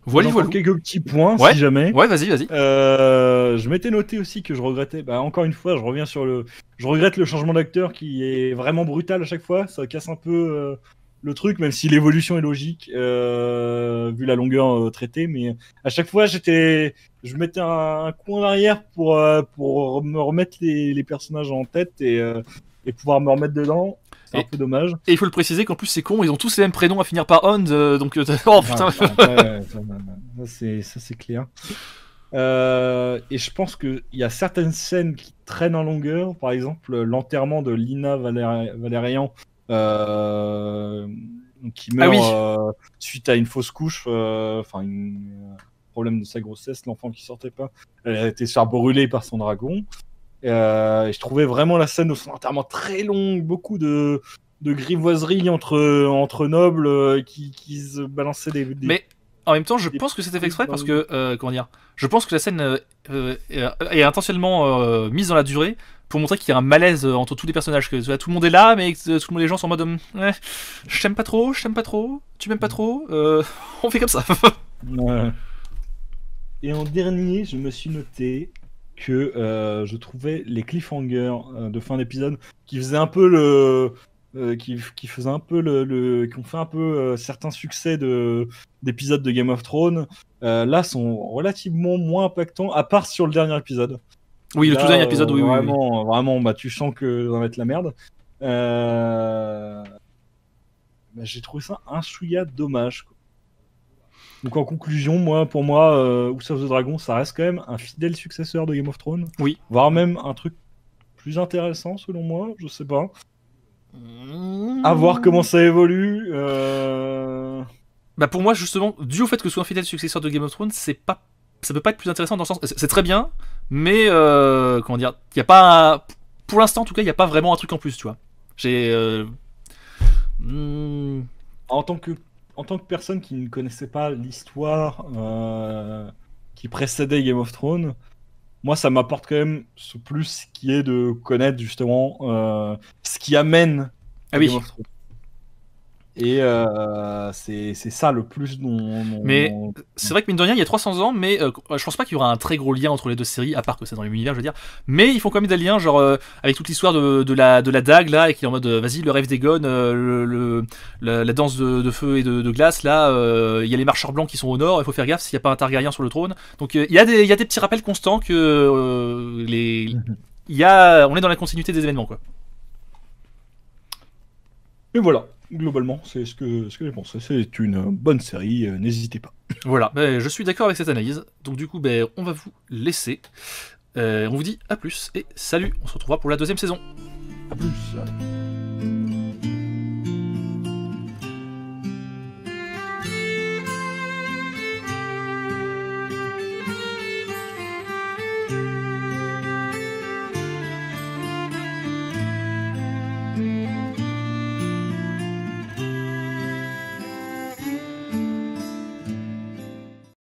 Voilà. Quelques petits points, ouais. Si jamais. Ouais, vas-y. Je m'étais noté aussi que je regrettais. Encore une fois, je regrette le changement d'acteur qui est vraiment brutal à chaque fois. Ça casse un peu le truc, même si l'évolution est logique vu la longueur traitée. Mais à chaque fois, je mettais un coup en arrière pour me remettre les personnages en tête et pouvoir me remettre dedans. C'est un peu dommage. Et il faut le préciser qu'en plus c'est con, ils ont tous les mêmes prénoms à finir par on, donc oh putain. Ça c'est clair. Et je pense qu'il y a certaines scènes qui traînent en longueur, par exemple l'enterrement de Lina Valérian qui meurt suite à une fausse couche, un problème de sa grossesse, l'enfant qui sortait pas, elle a été brûlée par son dragon. Et je trouvais vraiment la scène de son enterrement très longue, beaucoup de grivoiserie entre nobles qui se balançaient des... Mais en même temps, je des- pense que c'était fait exprès parce que, comment dire, je pense que la scène est intentionnellement mise dans la durée pour montrer qu'il y a un malaise entre tous les personnages, que tout le monde est là, mais que tous les gens sont en mode ouais, je t'aime pas trop, tu m'aimes pas trop, on fait comme ça. Ouais. Et en dernier, je me suis noté que je trouvais les cliffhangers de fin d'épisode qui faisaient un peu qui faisaient un peu qui ont fait un peu certains succès d'épisodes de Game of Thrones, là sont relativement moins impactants, à part sur le dernier épisode. Oui, le Là, tout dernier épisode, oui, oui, oui. vraiment, bah, tu sens que ça va être la merde. Bah, j'ai trouvé ça un chouïa dommage, quoi. Donc en conclusion, pour moi, House of the Dragon, ça reste quand même un fidèle successeur de Game of Thrones. Oui. Voire même un truc plus intéressant selon moi, je sais pas. À voir comment ça évolue. Bah pour moi justement, dû au fait que ce soit un fidèle successeur de Game of Thrones, ça peut pas être plus intéressant dans le sens, c'est très bien, mais comment dire, il y a pas, pour l'instant en tout cas, il y a pas vraiment un truc en plus, tu vois. En tant que personne qui ne connaissait pas l'histoire qui précédait Game of Thrones, moi ça m'apporte quand même ce plus qui est de connaître justement ce qui amène à Game of Thrones. Et c'est ça le plus Mais c'est vrai que mine de rien, il y a 300 ans, mais je pense pas qu'il y aura un très gros lien entre les deux séries, à part que c'est dans l'univers, je veux dire. Mais ils font quand même des liens, genre avec toute l'histoire de la dague là, et qui est en mode vas-y, le rêve d'Aegon, la danse de feu et de glace là, il y a les marcheurs blancs qui sont au nord, il faut faire gaffe s'il n'y a pas un Targaryen sur le trône. Donc il y a des petits rappels constants que on est dans la continuité des événements, quoi. Et voilà. Globalement, c'est ce que j'ai pensé. C'est une bonne série, n'hésitez pas. Voilà, je suis d'accord avec cette analyse. Donc du coup, on va vous laisser. On vous dit à plus et salut. On se retrouvera pour la 2e saison. À plus.